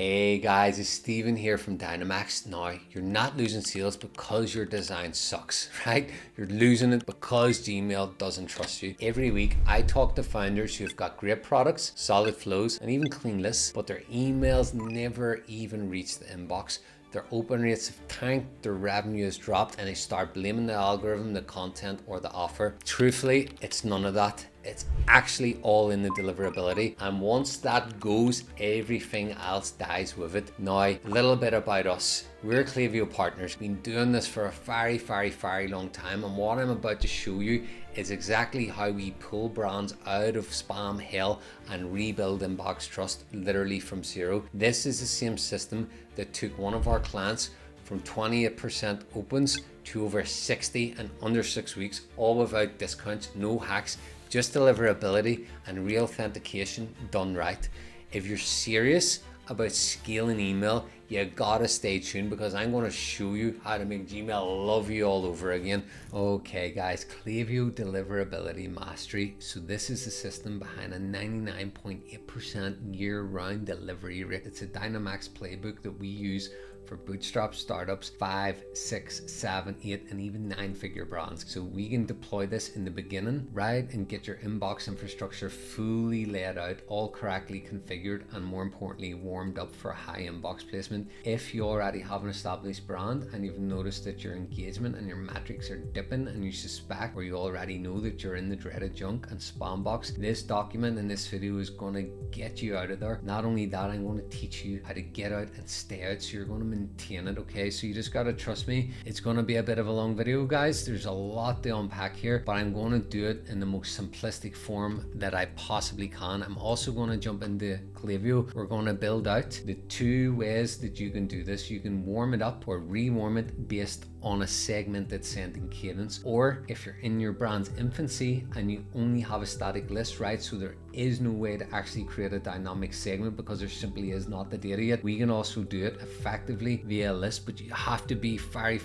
Hey guys, it's Steven here from Dynamx. Now, you're not losing sales because your design sucks, right? You're losing it because Gmail doesn't trust you. Every week, I talk to founders who've got great products, solid flows, and even clean lists, but their emails never even reach the inbox. Their open rates have tanked, their revenue has dropped, and they start blaming the algorithm, the content, or the offer. Truthfully, it's none of that. It's actually all in the deliverability. And once that goes, everything else dies with it. Now, a little bit about us. We're Klaviyo partners. We've been doing this for a very long time. And what I'm about to show you is exactly how we pull brands out of spam hell and rebuild inbox trust literally from zero. This is the same system that took one of our clients from 28% opens to over 60 in under 6 weeks, all without discounts, no hacks, just deliverability and re-authentication done right. If you're serious about scaling email, you gotta stay tuned because I'm gonna show you how to make Gmail love you all over again. Okay guys, Klaviyo Deliverability Mastery. So this is the system behind a 99.8% year-round delivery rate. It's a Dynamx playbook that we use for bootstrap startups, 5, 6, 7, 8, and even 9-figure brands. So we can deploy this in the beginning, right? And get your inbox infrastructure fully laid out, all correctly configured, and more importantly, warmed up for high inbox placement. If you already have an established brand and you've noticed that your engagement and your metrics are dipping and you suspect or you already know that you're in the dreaded junk and spam box, this document in this video is going to get you out of there. Not only that, I'm going to teach you how to get out and stay out, so you're going to maintain it. Okay, so you just got to trust me. It's going to be a bit of a long video, guys. There's a lot to unpack here, but I'm going to do it in the most simplistic form that I possibly can. I'm also going to jump into Klaviyo. We're going to build out the 2 ways that you can do this. You can warm it up or rewarm it based on a segmented sending cadence, or if you're in your brand's infancy and you only have a static list, right? So there is no way to actually create a dynamic segment because there simply is not the data yet. We can also do it effectively via a list, but you have to be very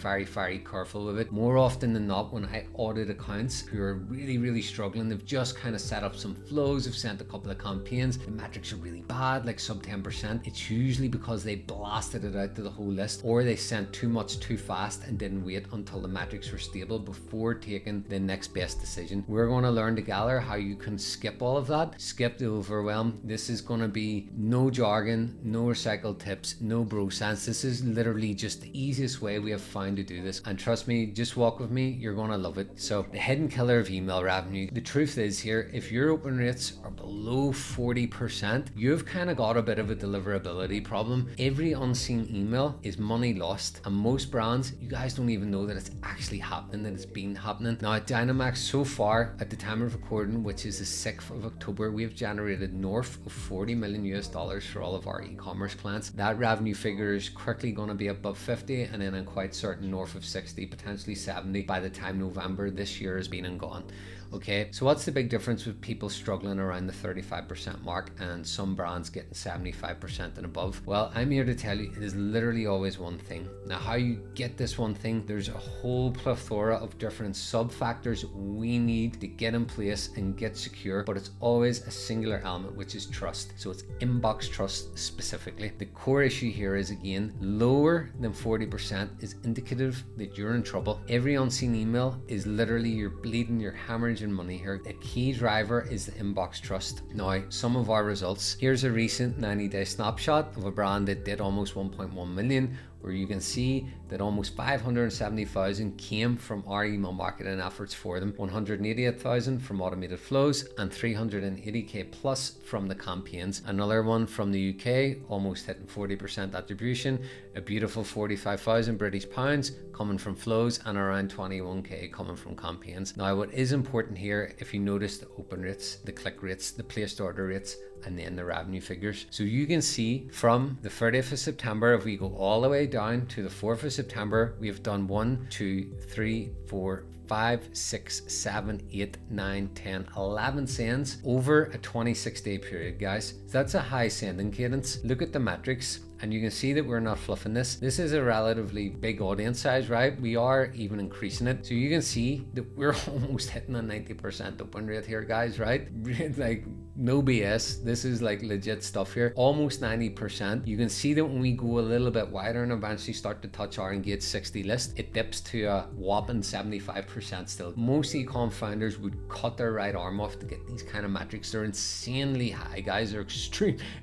careful with it. More often than not, when I audit accounts who are really struggling, they've just kind of set up some flows, they've sent a couple of campaigns, the metrics are really bad, like sub 10%. It's usually because they blasted it out to the whole list, or they sent too much too fast and didn't wait until the metrics were stable before taking the next best decision. We're going to learn together how you can skip all of that, skip the overwhelm. This is going to be no jargon, no recycled tips, no bro science. This is literally just the easiest way we have found to do this, and trust me, just walk with me, you're going to love it. So the hidden killer of email revenue, the truth is here, if your open rates are below 40%, you've kind of got a bit of a deliverability problem. Every unseen email is money lost, and most brands, you guys don't even know that it's actually happening, that it's been happening. Now at Dynamx, so far at the time of recording, which is the 6th of October, we have generated north of $40 million US for all of our e-commerce clients. That revenue figure is quickly going to be above 50, and then I'm quite certain north of 60, potentially 70 by the time November this year has been and gone. Okay, so what's the big difference with people struggling around the 35% mark and some brands getting 75% and above? Well, I'm here to tell you it is literally always one thing. Now, how you get this one thing, there's a whole plethora of different sub factors we need to get in place and get secure, but it's always a singular element, which is trust. So it's inbox trust specifically. The core issue here is, again, lower than 40% is indicative that you're in trouble. Every unseen email is literally you're bleeding, you're hemorrhaging money here. A key driver is the inbox trust. Now, some of our results. Here's a recent 90-day snapshot of a brand that did almost 1.1 million, where you can see that almost 570,000 came from our email marketing efforts for them, 188,000 from automated flows, and 380k plus from the campaigns. Another one from the UK, almost hitting 40% attribution, a beautiful 45,000 British pounds coming from flows, and around 21k coming from campaigns. Now, what is important here, if you notice the open rates, the click rates, the placed order rates, and then the revenue figures. So you can see from the 30th of September, if we go all the way down to the 4th of September, we have done 1, 2, 3, 4, 5, 6, 7, 8, 9, 10, 11 sends over a 26-day period, guys. So that's a high sending cadence. Look at the metrics, and you can see that we're not fluffing this. This is a relatively big audience size, right? We are even increasing it. So you can see that we're almost hitting a 90% open rate here, guys, right? Like, no BS. This is like legit stuff here. Almost 90%. You can see that when we go a little bit wider and eventually start to touch our engaged 60 list, it dips to a whopping 75% still. Most ecom founders would cut their right arm off to get these kind of metrics. They're insanely high, guys. They're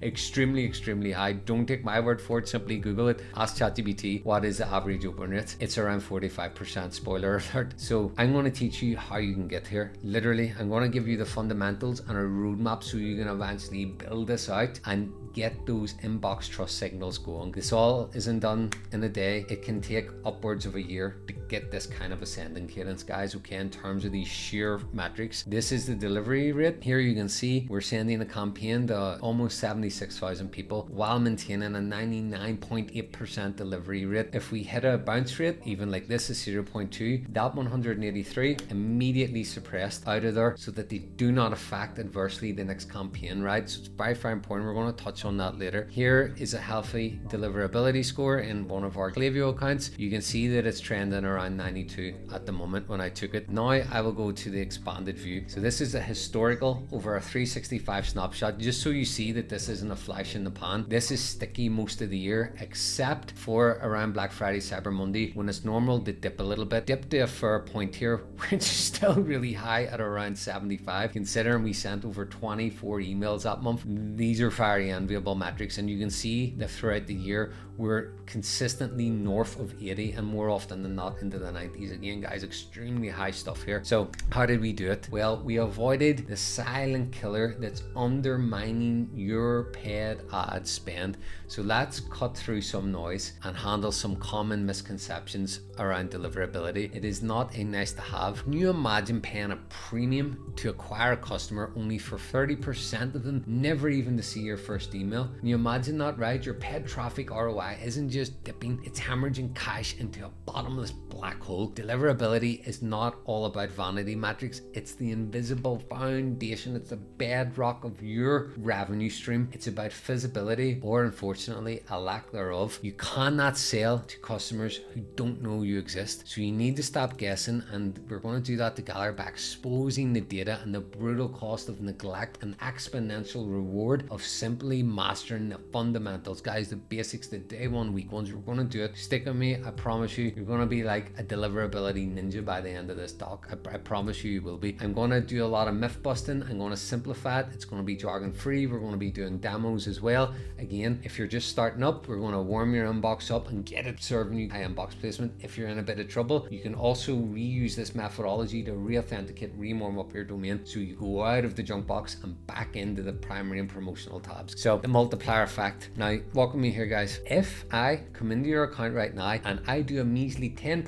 extremely high. Don't take my word for it. Simply Google it. Ask ChatGPT, what is the average open rate? It's around 45%. Spoiler alert. So I'm going to teach you how you can get here. Literally, I'm going to give you the fundamentals and a roadmap so you can eventually build this out and get those inbox trust signals going. This all isn't done in a day. It can take upwards of a year to get this kind of ascending cadence, guys, okay, in terms of these sheer metrics. This is the delivery rate. Here you can see we're sending a campaign to almost 76,000 people while maintaining a 99.8% delivery rate. If we hit a bounce rate, even like this is 0.2, that 183 immediately suppressed out of there so that they do not affect adversely the next campaign, right? So it's very important. We're going to touch on that later. Here is a healthy deliverability score in one of our Klaviyo accounts. You can see that it's trending around 92 at the moment when I took it. Now I will go to the expanded view. So this is a historical over a 365 snapshot, just so you see that this isn't a flash in the pan. This is sticky most of the year, except for around Black Friday, Cyber Monday, when it's normal to dip a little bit. Dip to a fair point here, which is still really high at around 75, considering we sent over 24 emails that month. These are very enviable metrics, and you can see that throughout the year we're consistently north of 80 and more often than not into the 90s. Again, guys, extremely high stuff here. So how did we do it? Well, we avoided the silent killer that's undermining your paid ad spend. So let's cut through some noise and handle some common misconceptions around deliverability. It is not a nice to have. Can you imagine paying a premium to acquire a customer only for 30% of them never even to see your first email? Can you imagine that, right? Your paid traffic ROI isn't just dipping, it's hemorrhaging cash into a bottomless black hole. Deliverability is not all about vanity metrics. It's the invisible foundation. It's the bedrock of your revenue stream. It's about visibility, or unfortunately a lack thereof. You cannot sell to customers who don't know you exist. So you need to stop guessing, and we're going to do that together by exposing the data and the brutal cost of neglect and exponential reward of simply mastering the fundamentals, guys, the basics, the day one, week ones. We're going to do it. Stick with me. I promise you, you're going to be like a deliverability ninja by the end of this talk. I promise you will be. I'm going to do a lot of myth busting. I'm going to simplify it. It's going to be jargon free. We're going to be doing demos as well. Again, if you're just starting up, we're going to warm your inbox up and get it serving you high inbox placement. If you're in a bit of trouble, you can also reuse this methodology to re-authenticate, re-warm up your domain so you go out of the junk box and back into the primary and promotional tabs. So the multiplier effect. Now, walk with me here, guys. If I come into your account right now and I do a measly 10%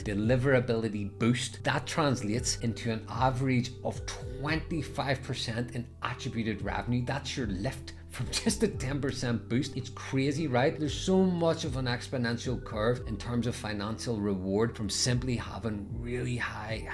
deliverability boost, that translates into an average of 25% in attributed revenue. That's your lift from just a 10% boost. It's crazy, right? There's so much of an exponential curve in terms of financial reward from simply having really high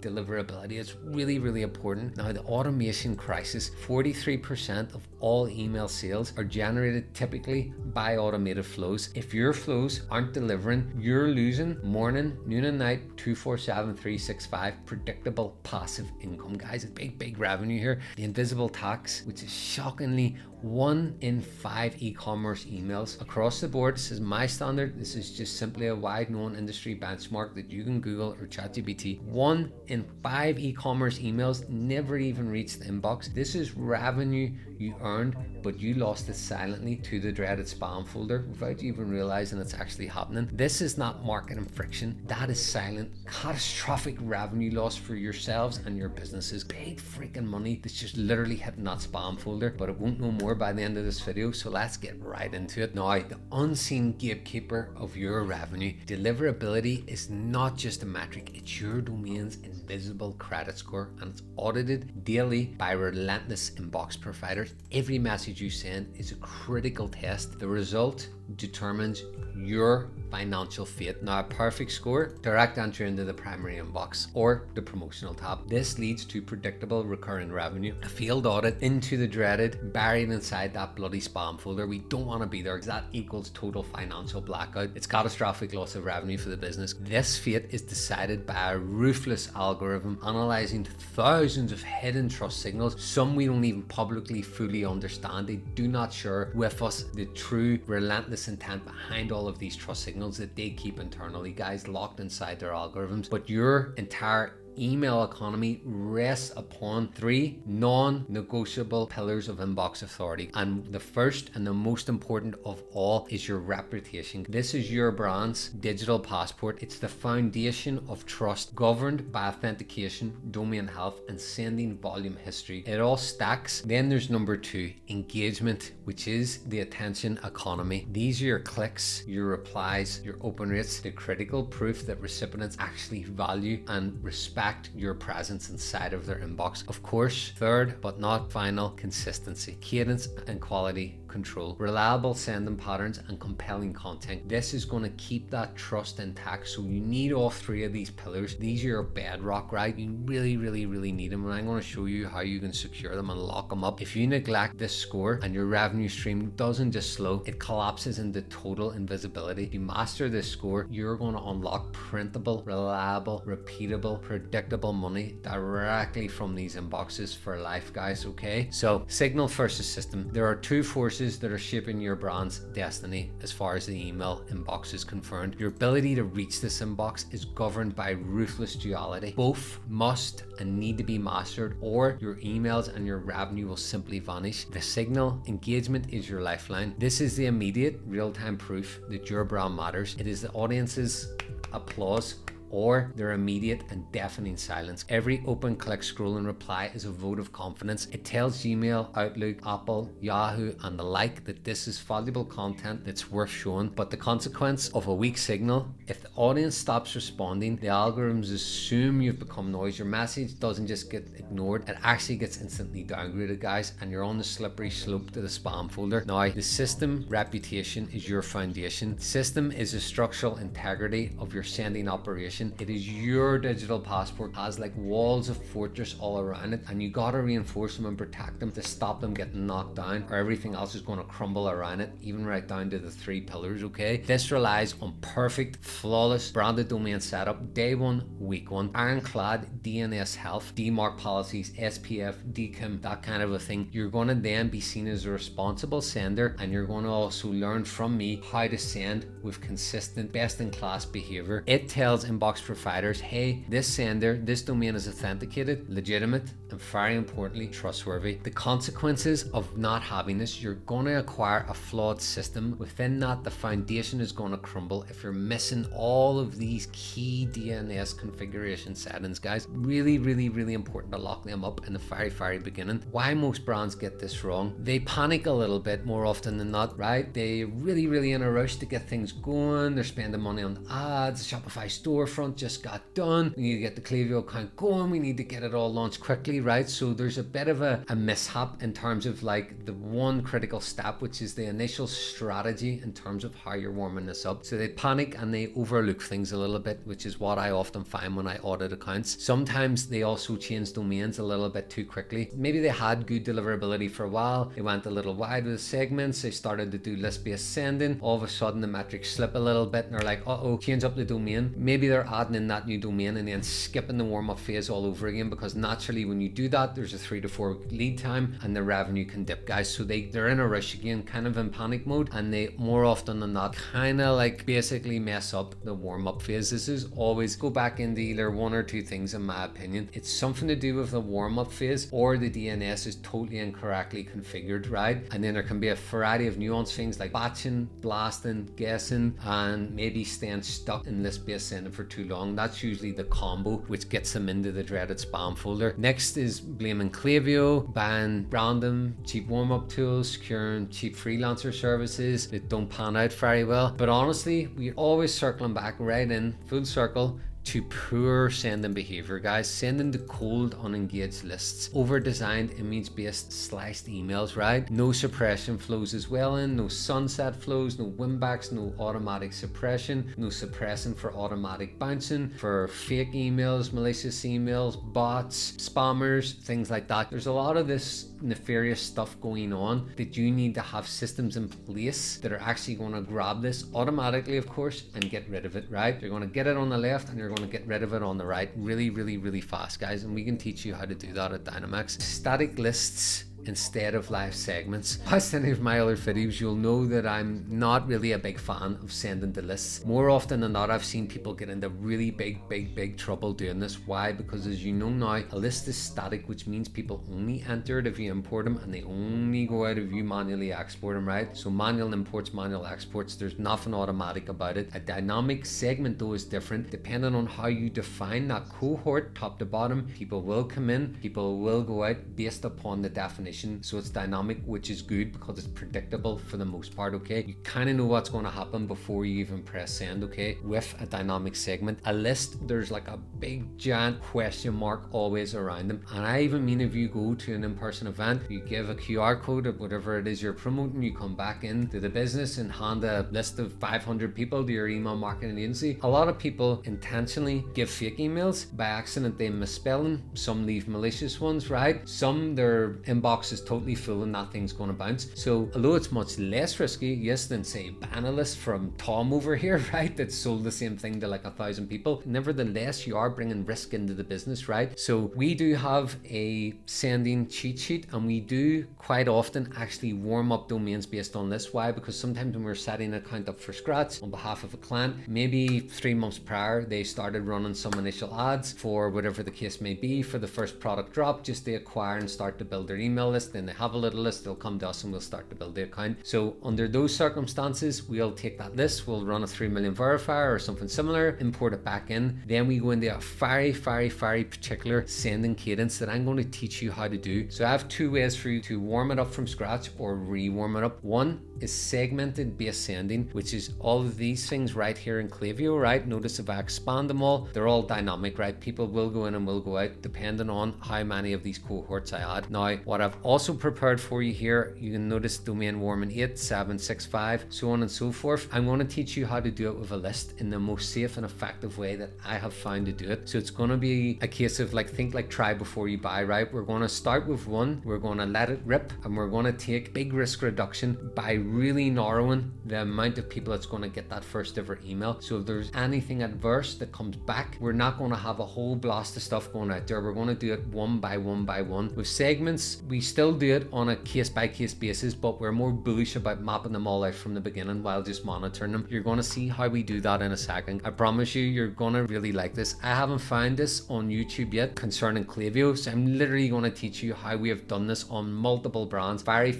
deliverability. It's really important. Now, the automation crisis, 43% of all email sales are generated typically by automated flows. If your flows aren't delivering, you're losing morning, noon and night, 24/7, 365 predictable passive income, guys. It's big revenue here. The invisible tax, which is shocking. 1 in 5 e-commerce emails across the board. This is my standard. This is just simply a wide known industry benchmark that you can Google or ChatGPT. 1 in 5 e-commerce emails never even reached the inbox. This is revenue you earned, but you lost it silently to the dreaded spam folder without you even realizing it's actually happening. This is not marketing friction. That is silent, catastrophic revenue loss for yourselves and your businesses. Big freaking money that's just literally hitting that spam folder, but it won't know more more by the end of this video, so let's get right into it. Now, the unseen gatekeeper of your revenue. Deliverability is not just a metric, it's your domain's invisible credit score, and it's audited daily by relentless inbox providers. Every message you send is a critical test. The result determines your financial fate. Now, a perfect score, direct entry into the primary inbox or the promotional tab. This leads to predictable recurring revenue. A failed audit into the dreaded, buried inside that bloody spam folder. We don't want to be there because that equals total financial blackout. It's catastrophic loss of revenue for the business. This fate is decided by a ruthless algorithm analyzing thousands of hidden trust signals. Some we don't even publicly fully understand. They do not share with us the true relentless intent behind all of these trust signals that they keep internally, guys, locked inside their algorithms. But your entire email economy rests upon three non-negotiable pillars of inbox authority, and the first and the most important of all is your reputation. This is your brand's digital passport. It's the foundation of trust, governed by authentication, domain health, and sending volume history. It all stacks. Then there's number two, engagement, which is the attention economy. These are your clicks, your replies, your open rates, the critical proof that recipients actually value and respect your presence inside of their inbox. Of course, third but not final, consistency, cadence and quality control, reliable sending patterns and compelling content. This is going to keep that trust intact. So you need all three of these pillars. These are your bedrock, right? You really need them, and I'm going to show you how you can secure them and lock them up. If you neglect this score and your revenue stream doesn't just slow, it collapses into total invisibility. If you master this score, you're going to unlock printable, reliable, repeatable, predictable money directly from these inboxes for life, guys. Okay, so signal versus system. There are two forces that are shaping your brand's destiny as far as the email inbox is concerned. Your ability to reach this inbox is governed by ruthless duality. Both must and need to be mastered, or your emails and your revenue will simply vanish. The signal engagement is your lifeline. This is the immediate real-time proof that your brand matters. It is the audience's applause or their immediate and deafening silence. Every open, click, scroll and reply is a vote of confidence. It tells Gmail, Outlook, Apple, Yahoo and the like that this is valuable content that's worth showing. But the consequence of a weak signal, if the audience stops responding, the algorithms assume you've become noise. Your message doesn't just get ignored, it actually gets instantly downgraded, guys, and you're on the slippery slope to the spam folder. Now, the system reputation is your foundation. System is the structural integrity of your sending operation. It is your digital passport, has like walls of fortress all around it, and you gotta reinforce them and protect them to stop them getting knocked down, or everything else is going to crumble around it, even right down to the three pillars. Okay, this relies on perfect, flawless branded domain setup, day one, week one, ironclad DNS health, DMARC policies, SPF, DKIM, that kind of a thing. You're going to then be seen as a responsible sender, and you're going to also learn from me how to send with consistent, best-in-class behavior. It tells inbox providers, hey, this sender, this domain is authenticated, legitimate, and very importantly, trustworthy. The consequences of not having this, you're going to acquire a flawed system. Within that, the foundation is going to crumble if you're missing all of these key DNS configuration settings, guys. Really important to lock them up in the very beginning. Why most brands get this wrong? They panic a little bit more often than not, right? They really in a rush to get things going. They're spending money on ads. Shopify storefront just got done. We need to get the Klaviyo account going. We need to get it all launched quickly, right? So there's a bit of a mishap in terms of like the one critical step, which is the initial strategy in terms of how you're warming this up. So they panic and they overlook things a little bit, which is what I often find when I audit accounts. Sometimes they also change domains a little bit too quickly. Maybe they had good deliverability for a while. They went a little wide with the segments. They started to do list-based sending. All of a sudden the metrics slip a little bit and they're like, uh-oh, change up the domain. Maybe they're adding in that new domain and then skipping the warm-up phase all over again, because naturally when you do that, there's a 3 to 4 week lead time and the revenue can dip, guys. So they're in a rush again, kind of in panic mode, and they more often than not kind of like basically mess up the warm-up phase. This is always go back into either one or two things, in my opinion. It's something to do with the warm-up phase, or the DNS is totally incorrectly configured, right? And then there can be a variety of nuanced things like batching, blasting, guessing, and maybe staying stuck in list-based sending for too too long. That's usually the combo which gets them into the dreaded spam folder. Next is blaming Klaviyo, buying random cheap warm-up tools, securing cheap freelancer services that don't pan out very well. But honestly, we're always circling back right in full circle to poor sending behavior, guys. Sending to cold, unengaged lists. Over-designed, image-based, sliced emails, right? No suppression flows as well in, no sunset flows, no winbacks, no automatic suppression, no suppressing for automatic bouncing, for fake emails, malicious emails, bots, spammers, things like that. There's a lot of this nefarious stuff going on that you need to have systems in place that are actually going to grab this automatically, of course, and get rid of it, right? You're going to get it on the left and you're going to get rid of it on the right really fast, guys, and we can teach you how to do that at Dynamx. Static lists instead of live segments. Past any of my other videos, you'll know that I'm not really a big fan of sending to lists. More often than not, I've seen people get into really big trouble doing this. Why? Because as you know now, a list is static, which means people only enter it if you import them, and they only go out if you manually export them, right? So manual imports, manual exports, there's nothing automatic about it. A dynamic segment though is different. Depending on how you define that cohort top to bottom, people will come in, people will go out based upon the definition. So it's dynamic, which is good because it's predictable for the most part, okay? You kind of know what's going to happen before you even press send, okay? With a dynamic segment. A list, there's like a big giant question mark always around them. And I even mean if you go to an in-person event, you give a QR code of whatever it is you're promoting, you come back into the business and hand a list of 500 people to your email marketing agency. A lot of people intentionally give fake emails. By accident, they misspell them. Some leave malicious ones, right? Some, their inbox is totally full and that thing's going to bounce. So although it's much less risky, yes, than say ban a list from Tom over here, right, that sold the same thing to like 1,000 people, nevertheless you are bringing risk into the business, right? So we do have a sending cheat sheet, and we do quite often actually warm up domains based on this. Why? Because sometimes when we're setting an account up for scratch on behalf of a client, maybe 3 months prior they started running some initial ads for whatever the case may be for the first product drop, just to acquire and start to build their email list. Then they have a little list, they'll come to us and we'll start to build the account. So under those circumstances, we'll take that list, we'll run a 3 million verifier or something similar, import it back in. Then we go into a very particular sending cadence that I'm going to teach you how to do. So I have 2 ways for you to warm it up from scratch or re-warm it up. One is segmented based sending, which is all of these things right here in Klaviyo, right? Notice if I expand them all, they're all dynamic, right? People will go in and will go out depending on how many of these cohorts I add. Now, what I've also prepared for you here, you can notice domain warming 8, 7, 6, 5, so on and so forth. I'm going to teach you how to do it with a list in the most safe and effective way that I have found to do it. So it's going to be a case of like, think like try before you buy, right? We're going to start with one, we're going to let it rip, and we're going to take big risk reduction by really narrowing the amount of people that's going to get that first ever email. So if there's anything adverse that comes back, we're not going to have a whole blast of stuff going out there. We're going to do it one by one. With segments, we still do it on a case by case basis, but we're more bullish about mapping them all out from the beginning while just monitoring them. You're going to see how we do that in a second. I promise you, you're going to really like this. I haven't found this on YouTube yet concerning Klaviyo, so I'm literally going to teach you how we have done this on multiple brands very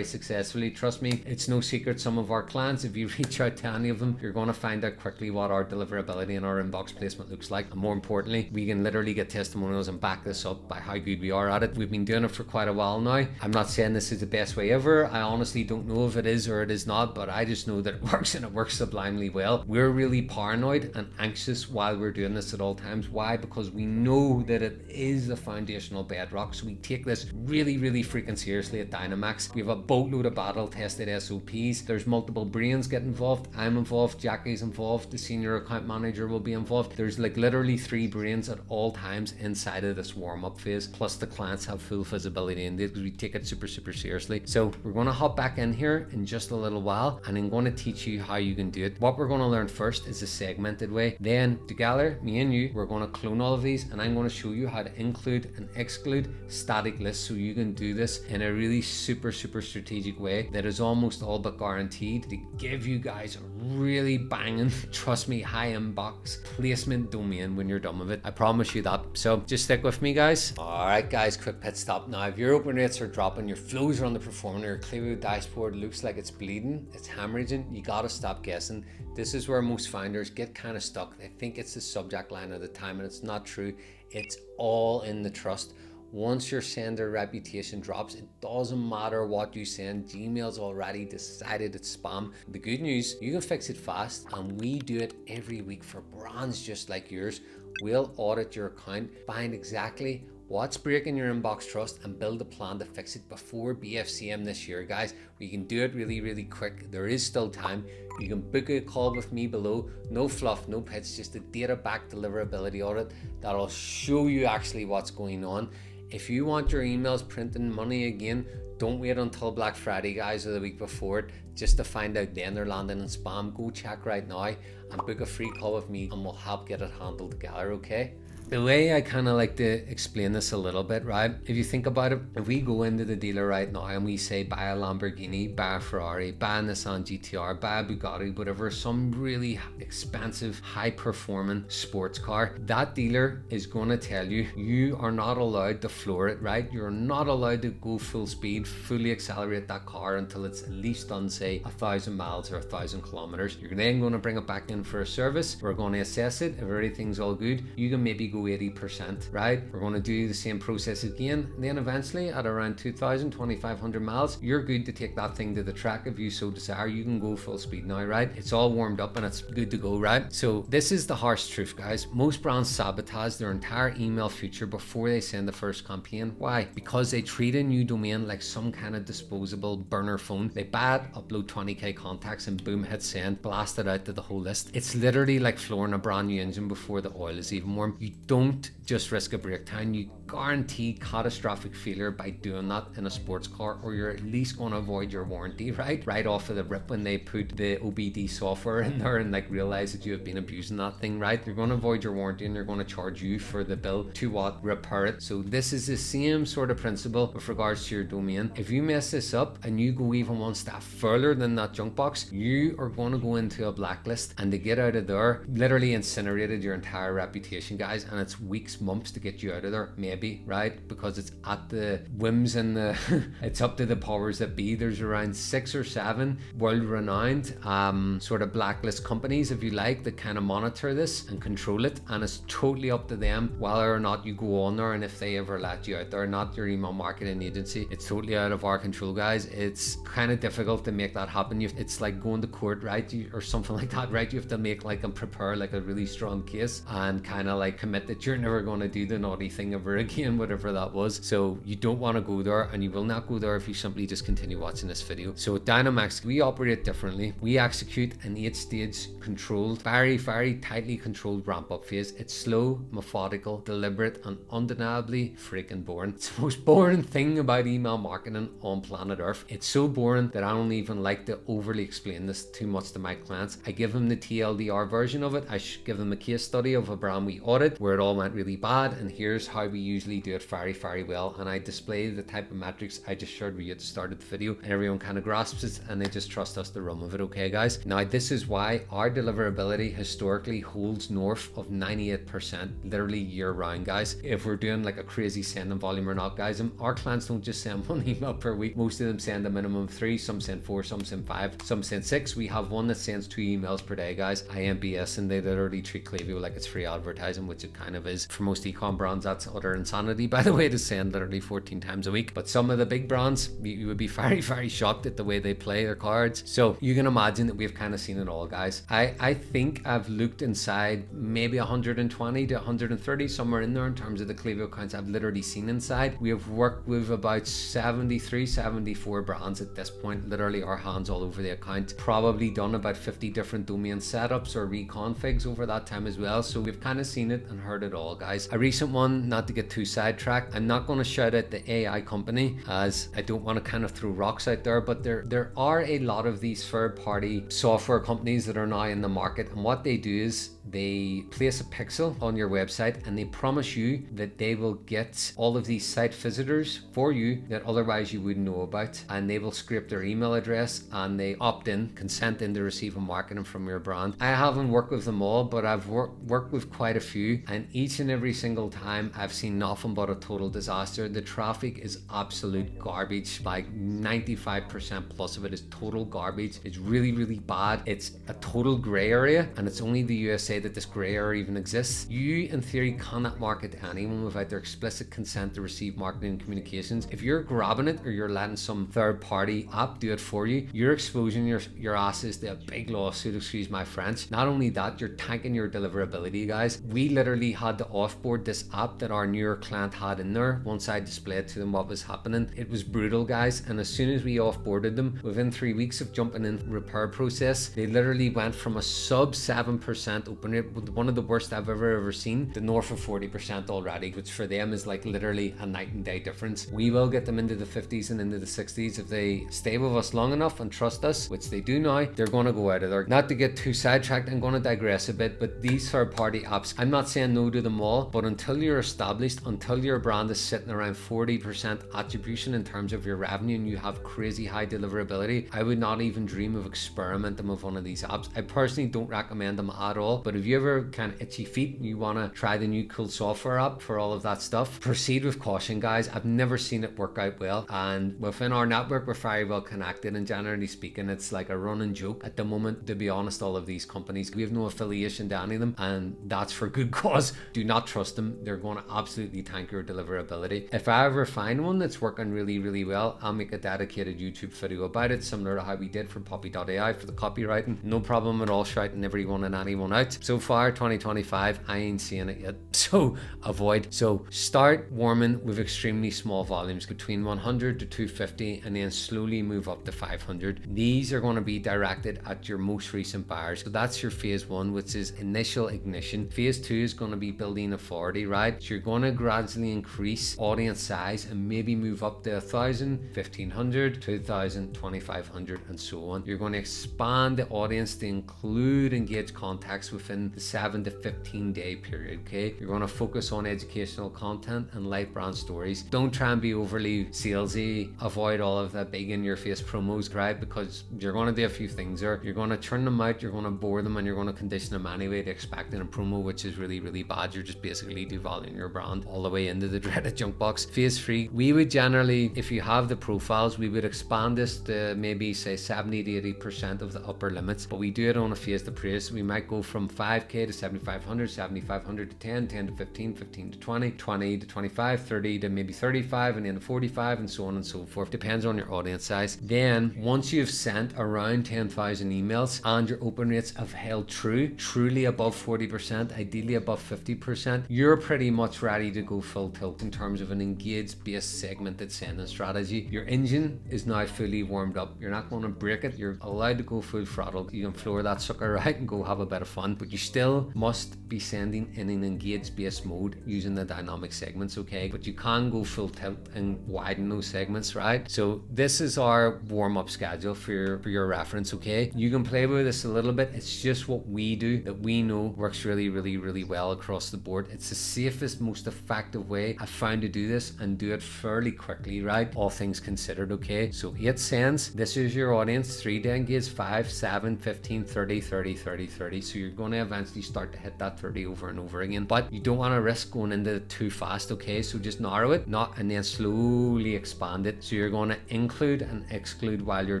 successfully. Trust me, it's no secret. Some of our clients, if you reach out to any of them, you're going to find out quickly what our deliverability and our inbox placement looks like. And more importantly, we can literally get testimonials and back this up by how good we are at it. We've been doing it for quite a while now. I'm not saying this is the best way ever. I honestly don't know if it is or it is not, but I just know that it works, and it works sublimely well. We're really paranoid and anxious while we're doing this at all times. Why? Because we know that it is the foundational bedrock. So we take this really freaking seriously at Dynamx. We have a boatload of battle tested SOPs. There's multiple brains get involved. I'm involved, Jackie's involved, the senior account manager will be involved. There's like literally 3 brains at all times inside of this warm-up phase, plus the clients have full visibility in it because we take it super seriously. So we're going to hop back in here in just a little while, and I'm going to teach you how you can do it. What we're going to learn first is a segmented way. Then together, me and you, we're going to clone all of these, and I'm going to show you how to include and exclude static lists so you can do this in a really super strategic way that is almost all but guaranteed to give you guys a really banging, trust me, high inbox placement domain when you're done with it. I promise you that. So just stick with me, guys. All right, guys, quick pit stop. Now, if you're opening open rates are dropping, your flows are underperforming, your Klaviyo dashboard looks like it's bleeding, it's hemorrhaging, you gotta stop guessing. This is where most founders get kind of stuck. They think it's the subject line of the time, and it's not true. It's all in the trust. Once your sender reputation drops, it doesn't matter what you send. Gmail's already decided it's spam. The good news, you can fix it fast, and we do it every week for brands just like yours. We'll audit your account, find exactly what's breaking your inbox trust, and build a plan to fix it before BFCM this year, guys. We can do it really quick. There is still time. You can book a call with me below. No fluff, no pitch, just a data-backed deliverability audit that'll show you actually what's going on. If you want your emails printing money again, don't wait until Black Friday, guys, or the week before it, just to find out then they're landing in spam. Go check right now and book a free call with me, and we'll help get it handled together, okay? The way I kind of like to explain this a little bit, right? If you think about it, if we go into the dealer right now and we say buy a Lamborghini, buy a Ferrari, buy a Nissan GTR, buy a Bugatti, whatever, some really expensive, high-performing sports car, that dealer is going to tell you, you are not allowed to floor it, right? You're not allowed to go full speed, fully accelerate that car until it's at least done, say, 1,000 miles or 1,000 kilometers. You're then going to bring it back in for a service. We're going to assess it. If everything's all good, you can maybe go 80%, right? We're going to do the same process again. And then eventually at around 2,000, 2,500 miles, you're good to take that thing to the track if you so desire. You can go full speed now, right? It's all warmed up and it's good to go, right? So this is the harsh truth, guys. Most brands sabotage their entire email future before they send the first campaign. Why? Because they treat a new domain like some kind of disposable burner phone. They buy it, upload 20k contacts, and boom, hit send, blast it out to the whole list. It's literally like flooring a brand new engine before the oil is even warm. You don't just risk a breakdown, you guarantee catastrophic failure by doing that in a sports car, or you're at least going to avoid your warranty, right off of the rip when they put the OBD software in there and like realize that you have been abusing that thing, right? You're going to avoid your warranty and they're going to charge you for the bill to what? Repair it. So this is the same sort of principle with regards to your domain. If you mess this up and you go even one step further than that junk box, you are going to go into a blacklist, and to get out of there, literally incinerated your entire reputation, guys, and it's weeks, months to get you out of there, maybe, right? Because it's at the whims and the it's up to the powers that be. There's around 6 or 7 world-renowned sort of blacklist companies, if you like, that kind of monitor this and control it, and it's totally up to them whether or not you go on there and if they ever let you out there. Not your email marketing agency. It's totally out of our control, guys. It's kind of difficult to make that happen. It's like going to court, right? Or something like that, right? You have to make like and prepare like a really strong case and kind of like commit that you're never going to do the naughty thing ever again, whatever that was. So you don't want to go there, and you will not go there if you simply just continue watching this video. So at Dynamx, we operate differently. We execute an 8-stage controlled, very tightly controlled ramp up phase. It's slow, methodical, deliberate, and undeniably freaking boring. It's the most boring thing about email marketing on planet Earth. It's so boring that I don't even like to overly explain this too much to my clients. I give them the TLDR version of it. I give them a case study of a brand we audit where it all went really bad, and here's how we usually do it very well, and I display the type of metrics I just shared with you at the start of the video, and everyone kind of grasps it and they just trust us to run with it, okay guys? Now this is why our deliverability historically holds north of 98%, literally year round, guys. If we're doing like a crazy sending volume or not, guys, our clients don't just send one email per week. Most of them send a minimum of 3, some send 4, some send 5, some send 6. We have one that sends 2 emails per day, guys. IMBS, and they literally treat Klaviyo like it's free advertising, which it kind of is. For most ecom brands, that's utter insanity, by the way, to send literally 14 times a week. But some of the big brands, you would be very shocked at the way they play their cards. So you can imagine that we've kind of seen it all, guys. I think I've looked inside maybe 120 to 130, somewhere in there in terms of the Klaviyo accounts I've literally seen inside. We have worked with about 73, 74 brands at this point, literally our hands all over the account. Probably done about 50 different domain setups or reconfigs over that time as well. So we've kind of seen it and heard it all, guys. A recent one, not to get too sidetracked, I'm not going to shout out the AI company as I don't want to kind of throw rocks out there, but there are a lot of these third-party software companies that are now in the market, and what they do is they place a pixel on your website and they promise you that they will get all of these site visitors for you that otherwise you wouldn't know about, and they will scrape their email address and they opt in, consent in to receiving marketing from your brand. I haven't worked with them all, but I've worked with quite a few, and each and every single time I've seen nothing but a total disaster. The traffic is absolute garbage. Like 95% plus of it is total garbage. It's really, really bad. It's a total gray area, and it's only the USA that this gray area even exists. You, in theory, cannot market to anyone without their explicit consent to receive marketing and communications. If you're grabbing it or you're letting some third party app do it for you, you're exposing your asses to a big lawsuit, excuse my French. Not only that, you're tanking your deliverability, guys. We literally had to offboard this app that our newer client had in there. Once I displayed to them what was happening, it was brutal, guys. And as soon as we offboarded them, within 3 weeks of jumping in repair process, they literally went from a sub 7% open rate, one of the worst I've ever seen, to north of 40% already, which for them is like literally a night and day difference. We will get them into the 50s and into the 60s if they stay with us long enough and trust us, which they do now. They're going to go out of there. Not to get too sidetracked, I'm going to digress a bit, but these third party apps, I'm not saying no to them all, but until you're established, until your brand is sitting around 40% attribution in terms of your revenue and you have crazy high deliverability, I would not even dream of experimenting with one of these apps. I personally don't recommend them at all, but if you ever kind of itchy feet and you want to try the new cool software app for all of that stuff, proceed with caution, guys. I've never seen it work out well, and within our network we're very well connected, and generally speaking it's like a running joke at the moment, to be honest. All of these companies, we have no affiliation to any of them, and that's for good cause. Do not trust them. They're going to absolutely tank your deliverability. If I ever find one that's working really, really well, I'll make a dedicated YouTube video about it, similar to how we did for Poppy.ai for the copywriting. No problem at all shouting everyone and anyone out. So far 2025, I ain't seeing it yet, so avoid. So start warming with extremely small volumes between 100 to 250, and then slowly move up to 500. These are going to be directed at your most recent buyers. So that's your phase one, which is initial ignition. Phase two is going to be building authority, right? So you're going to gradually increase audience size and maybe move up to 1,000, 1,500, 2,000, 2,500, and so on. You're going to expand the audience to include engaged contacts within the 7 to 15 day period, okay? You're going to focus on educational content and light brand stories. Don't try and be overly salesy. Avoid all of that big in your face promos, right? Because you're going to do a few things there. You're going to churn them out, you're going to bore them, and you're going to condition them anyway to expecting a promo, which is really, really bad. You're just basically devaluing your brand all the way into the dreaded junk box. Phase three, we would generally, if you have the profiles, we would expand this to maybe say 70 to 80% of the upper limits, but we do it on a phase to praise. We might go from 5k to 7,500, 7,500 to 10, 10 to 15, 15 to 20, 20 to 25, 30 to maybe 35, and then to 45, and so on and so forth. Depends on your audience size. Then once you've sent around 10,000 emails and your open rates have held true, truly above 40%, ideally above 50%, you're pretty much ready to go full tilt in terms of an engaged based segmented sending strategy. Your engine is now fully warmed up. You're not going to break it. You're allowed to go full throttle. You can floor that sucker right and go have a bit of fun, but you still must be sending in an engaged based mode using the dynamic segments, okay? But you can go full tilt and widen those segments, right? So this is our warm-up schedule for your reference, okay? You can play with this a little bit. It's just what we do that we know works really, really, really well across the board. It's the safest, most effective way I've found to do this, and do it fairly quickly, right? All things considered, okay? So 8 sends. This is your audience. 3 to engage, 5, 7, 15, 30, 30, 30, 30. So you're going to eventually start to hit that 30 over and over again, but you don't want to risk going into it too fast, okay? So just narrow it, and then slowly expand it. So you're going to include and exclude while you're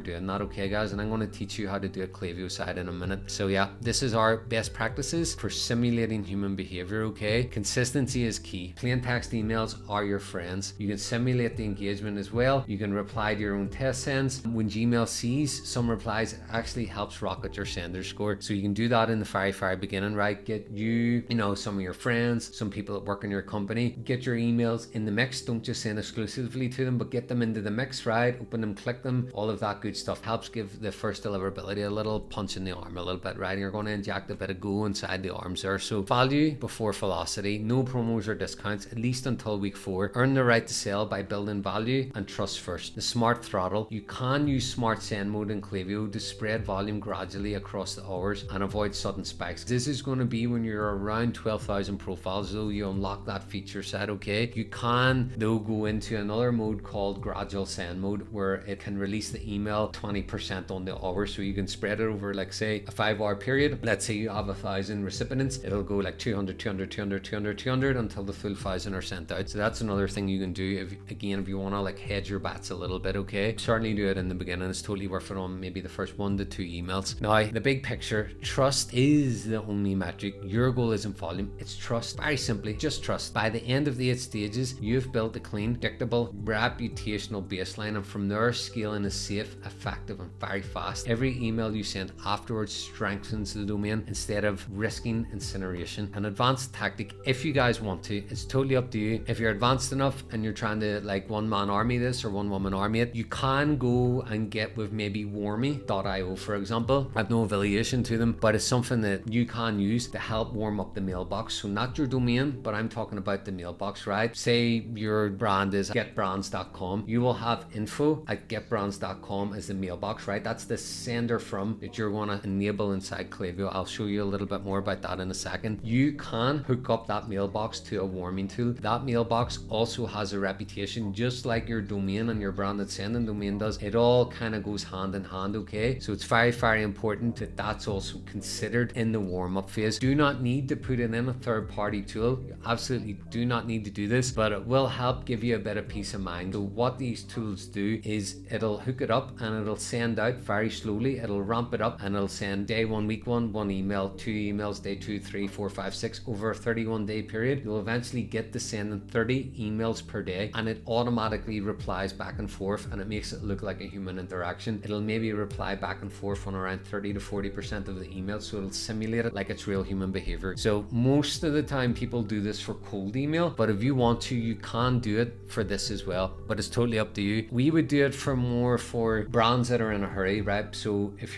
doing that, okay guys? And I'm going to teach you how to do a Klaviyo side in a minute. So yeah, this is our best practices for simulating human behavior, okay? Consistency is key. Plain text emails are your friends. You can simulate the engagement as well. You can reply to your own test sends. When Gmail sees some replies, it actually helps rocket your sender score. So you can do that in the very beginning, right? Get you know, some of your friends, some people that work in your company, get your emails in the mix. Don't just send exclusively to them, but get them into the mix, right? Open them, click them, all of that good stuff helps give the first deliverability a little punch in the arm a little bit, right? And you're going to inject a bit of go inside the arms there. So value before velocity, no promos or discounts, at least until week 4. Earn the right to sell by building value and trust first. The smart throttle, you can use smart send mode in Klaviyo to spread volume gradually across the hours and avoid sudden spikes. This is going to be when you're around 12,000 profiles, though you unlock that feature set, okay? You can though go into another mode called gradual send mode, where it can release the email 20% on the hour, so you can spread it over, like say a 5-hour period. Let's say you have 1,000 recipients, it'll go like 200, 200, 200, 200, 200 until the full full 1,000 are sent out. So that's another thing you can do if you want to like hedge your bets a little bit, okay? Certainly do it in the beginning. It's totally worth it on maybe the first 1 to 2 emails. Now, the big picture, trust is the only metric. Your goal isn't volume, it's trust. Very simply, just trust. By the end of the 8 stages, you've built a clean, predictable, reputational baseline, and from there, scaling is safe, effective, and very fast. Every email you send afterwards strengthens the domain instead of risking incineration. An advanced tactic, if you guys want to, it's totally up to you. If you're advanced enough and you're trying to like one-man army this or one-woman army it, you can go and get with maybe warmy.io, for example. I have no affiliation to them, but it's something that you can use to help warm up the mailbox. So not your domain, but I'm talking about the mailbox, right? Say your brand is getbrands.com. You will have info at getbrands.com as the mailbox, right? That's the sender from that you're going to enable inside Klaviyo. I'll show you a little bit more about that in a second. You can hook up that mailbox to a warming tool. That mailbox also has a reputation, just like your domain and your branded sending domain does. It all kind of goes hand in hand, okay? So it's very, very important that that's also considered in the warm-up phase. Do not need to put it in a third-party tool. You absolutely do not need to do this, but it will help give you a bit of peace of mind. So what these tools do is it'll hook it up and it'll send out very slowly. It'll ramp it up and it'll send day 1, week 1, 1 email, 2 emails, day 2, 3, 4, 5, 6 over a 31-day period. You'll eventually get to sending 30 emails per day, and it automatically replies back and forth, and it makes it look like a human interaction. It'll maybe reply back and forth on around 30 to 40% of the emails, so it'll simulate it like it's real human behavior. So most of the time people do this for cold email, but if you want to, you can do it for this as well, but it's totally up to you. We would do it for brands that are in a hurry, right? So if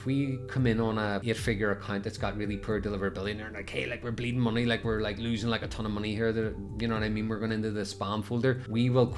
we come in on a 8-figure account that's got really poor deliverability and they're like, hey, like we're bleeding money, like we're like losing like a ton of money here, that, you know what I mean, we're going into the spam folder, we will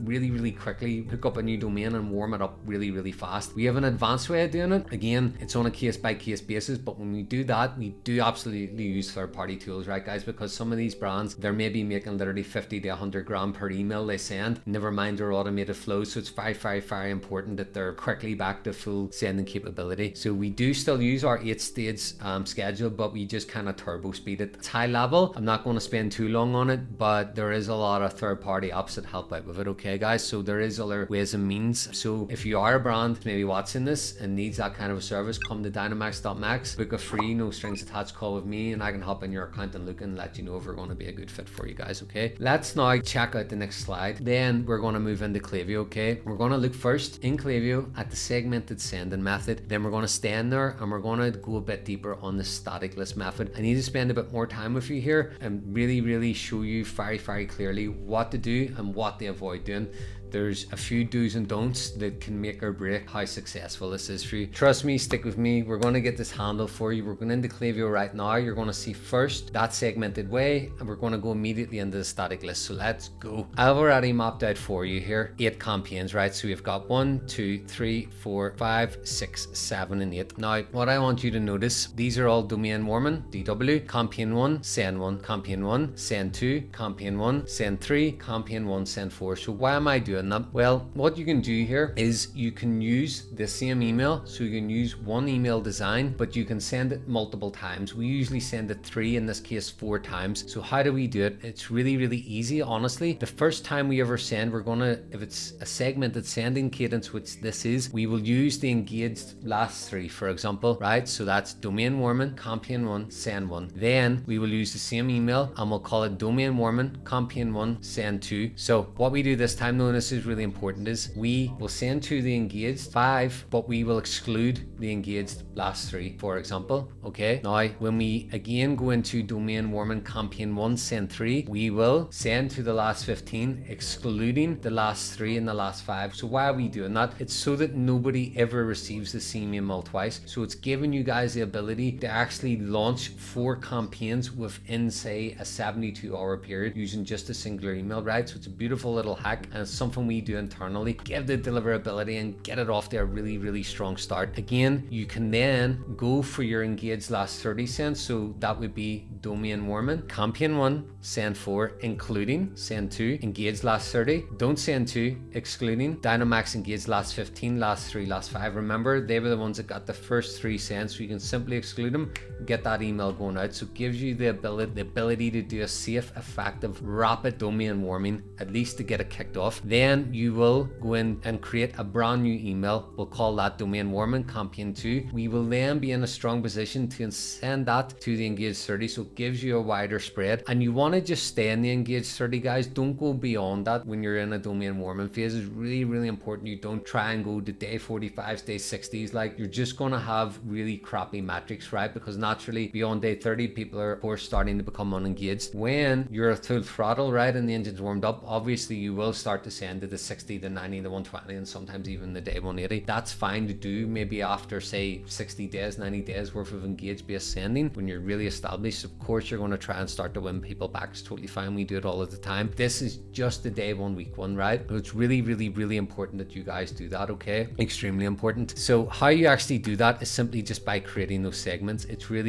really quickly hook up a new domain and warm it up really fast. We have an advanced way of doing it. Again, it's on a case by case basis, but when we do that, we do absolutely use third-party tools, right guys? Because some of these brands, they're maybe making literally 50 to 100 grand per email they send, never mind their automated flows. So it's very important that they're quickly back to full sending capability. So we do still use our 8-stage schedule, but we just kind of turbo speed it. It's high level. I'm not going to spend too long on it, but there is a lot of third-party apps that help out with it, okay guys? So there is other ways and means. So if you are a brand maybe watching this and needs that kind of a service, come to Dynamx.max, book a free no strings attached call with me, and I can hop in your account and look and let you know if we're going to be a good fit for you guys, okay? Let's now check out the next slide. Then we're going to move into Klaviyo, okay? We're going to look first in Klaviyo at the segmented sending method. Then we're going to stay in there and we're going to go a bit deeper on the static list method. I need to spend a bit more time with you here and really show you very clearly what to do and what to avoid doing. There's a few do's and don'ts that can make or break how successful this is for you. Trust me, stick with me. We're going to get this handled for you. We're going into Klaviyo right now. You're going to see first that segmented way, and we're going to go immediately into the static list. So let's go. I've already mapped out for you here 8 campaigns, right? So we've got 1, 2, 3, 4, 5, 6, 7, and 8. Now, what I want you to notice, these are all domain warming, DW, campaign 1, send 1, campaign 1, send 2, campaign 1, send 3, campaign 1, send 4. So why am I doing that? Well, what you can do here is you can use the same email. So you can use one email design, but you can send it multiple times. We usually send it 3, in this case 4 times. So how do we do it? It's really easy, honestly. The first time we ever send, we're gonna, if it's a segmented sending cadence, which this is, we will use the engaged last 3, for example, right? So that's domain warming, campaign 1, send 1. Then we will use the same email and we'll call it domain warming, campaign 1, send 2. So what we do this time, though, and this is really important, is we will send to the engaged 5, but we will exclude the engaged last 3, for example. Okay, now when we again go into domain warming, campaign 1, send 3, we will send to the last 15, excluding the last 3 and the last 5. So why are we doing that? It's so that nobody ever receives the same email twice. So it's giving you guys the ability to actually launch 4 campaigns within, say, a 72-hour period using just a singular email, right? So it's a beautiful little hack, and it's something something we do internally. Give the deliverability and get it off to a really strong start. Again, you can then go for your engaged last 30 cents. So that would be domain warming, campaign 1, send 4, including, send 2, engaged last 30, don't send 2, excluding, Dynamx engaged last 15, last 3, last 5. Remember, they were the ones that got the first 3 cents, so you can simply exclude them, get that email going out. So it gives you the ability to do a safe, effective, rapid domain warming, at least to get it kicked off. Then you will go in and create a brand new email. We'll call that domain warming campaign 2. We will then be in a strong position to send that to the engaged 30, so it gives you a wider spread. And you want to just stay in the engaged 30, guys. Don't go beyond that when you're in a domain warming phase. It's really important you don't try and go to day 45s, day 60s. Like, you're just going to have really crappy metrics, right? Because naturally beyond day 30, people are of course starting to become unengaged. When you're at full throttle, right, and the engine's warmed up, obviously you will start to send to the 60, the 90, the 120, and sometimes even the day 180. That's fine to do maybe after say 60 days, 90 days worth of engaged based sending. When you're really established, of course you're going to try and start to win people back. It's totally fine. We do it all of the time. This is just the day 1, week 1, right? So it's really important that you guys do that, okay? Extremely important. So how you actually do that is simply just by creating those segments. It's really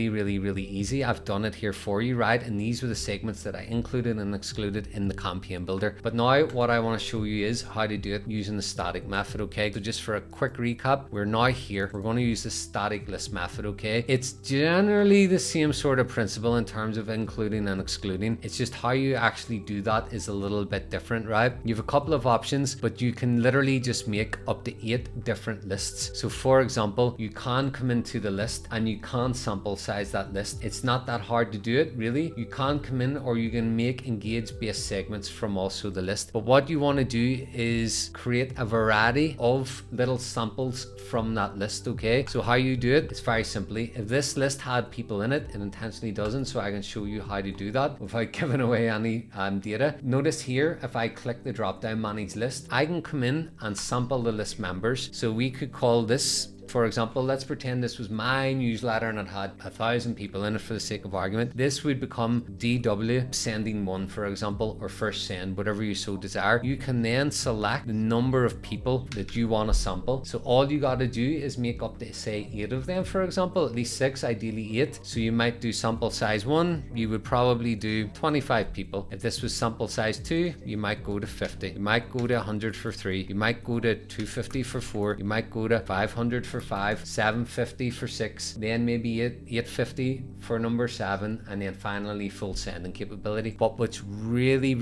easy. I've done it here for you, right? And these were the segments that I included and excluded in the campaign builder. But now what I want to show you is how to do it using the static method, okay? So just for a quick recap, we're now here. We're going to use the static list method, okay? It's generally the same sort of principle in terms of including and excluding. It's just how you actually do that is a little bit different, right? You have a couple of options, but you can literally just make up to 8 different lists. So for example, you can come into the list and you can sample size that list. It's not that hard to do it, really. You can come in, or you can make engaged based segments from also the list. But what you want to do is create a variety of little samples from that list, okay? So how you do it, it's very simply, if this list had people in it, it intentionally doesn't, so I can show you how to do that without giving away any data. Notice here, if I click the drop down manage list, I can come in and sample the list members. So we could call this, for example, let's pretend this was my newsletter and it had 1,000 people in it for the sake of argument. This would become DW sending 1, for example, or first send, whatever you so desire. You can then select the number of people that you want to sample. So all you got to do is make up to say 8 of them, for example, at least 6, ideally 8. So you might do sample size 1, you would probably do 25 people. If this was sample size 2, you might go to 50. You might go to 100 for 3. You might go to 250 for 4. You might go to 500 for 5, 750 for 6, then maybe 850 for number 7, and then finally full sending capability. But what's really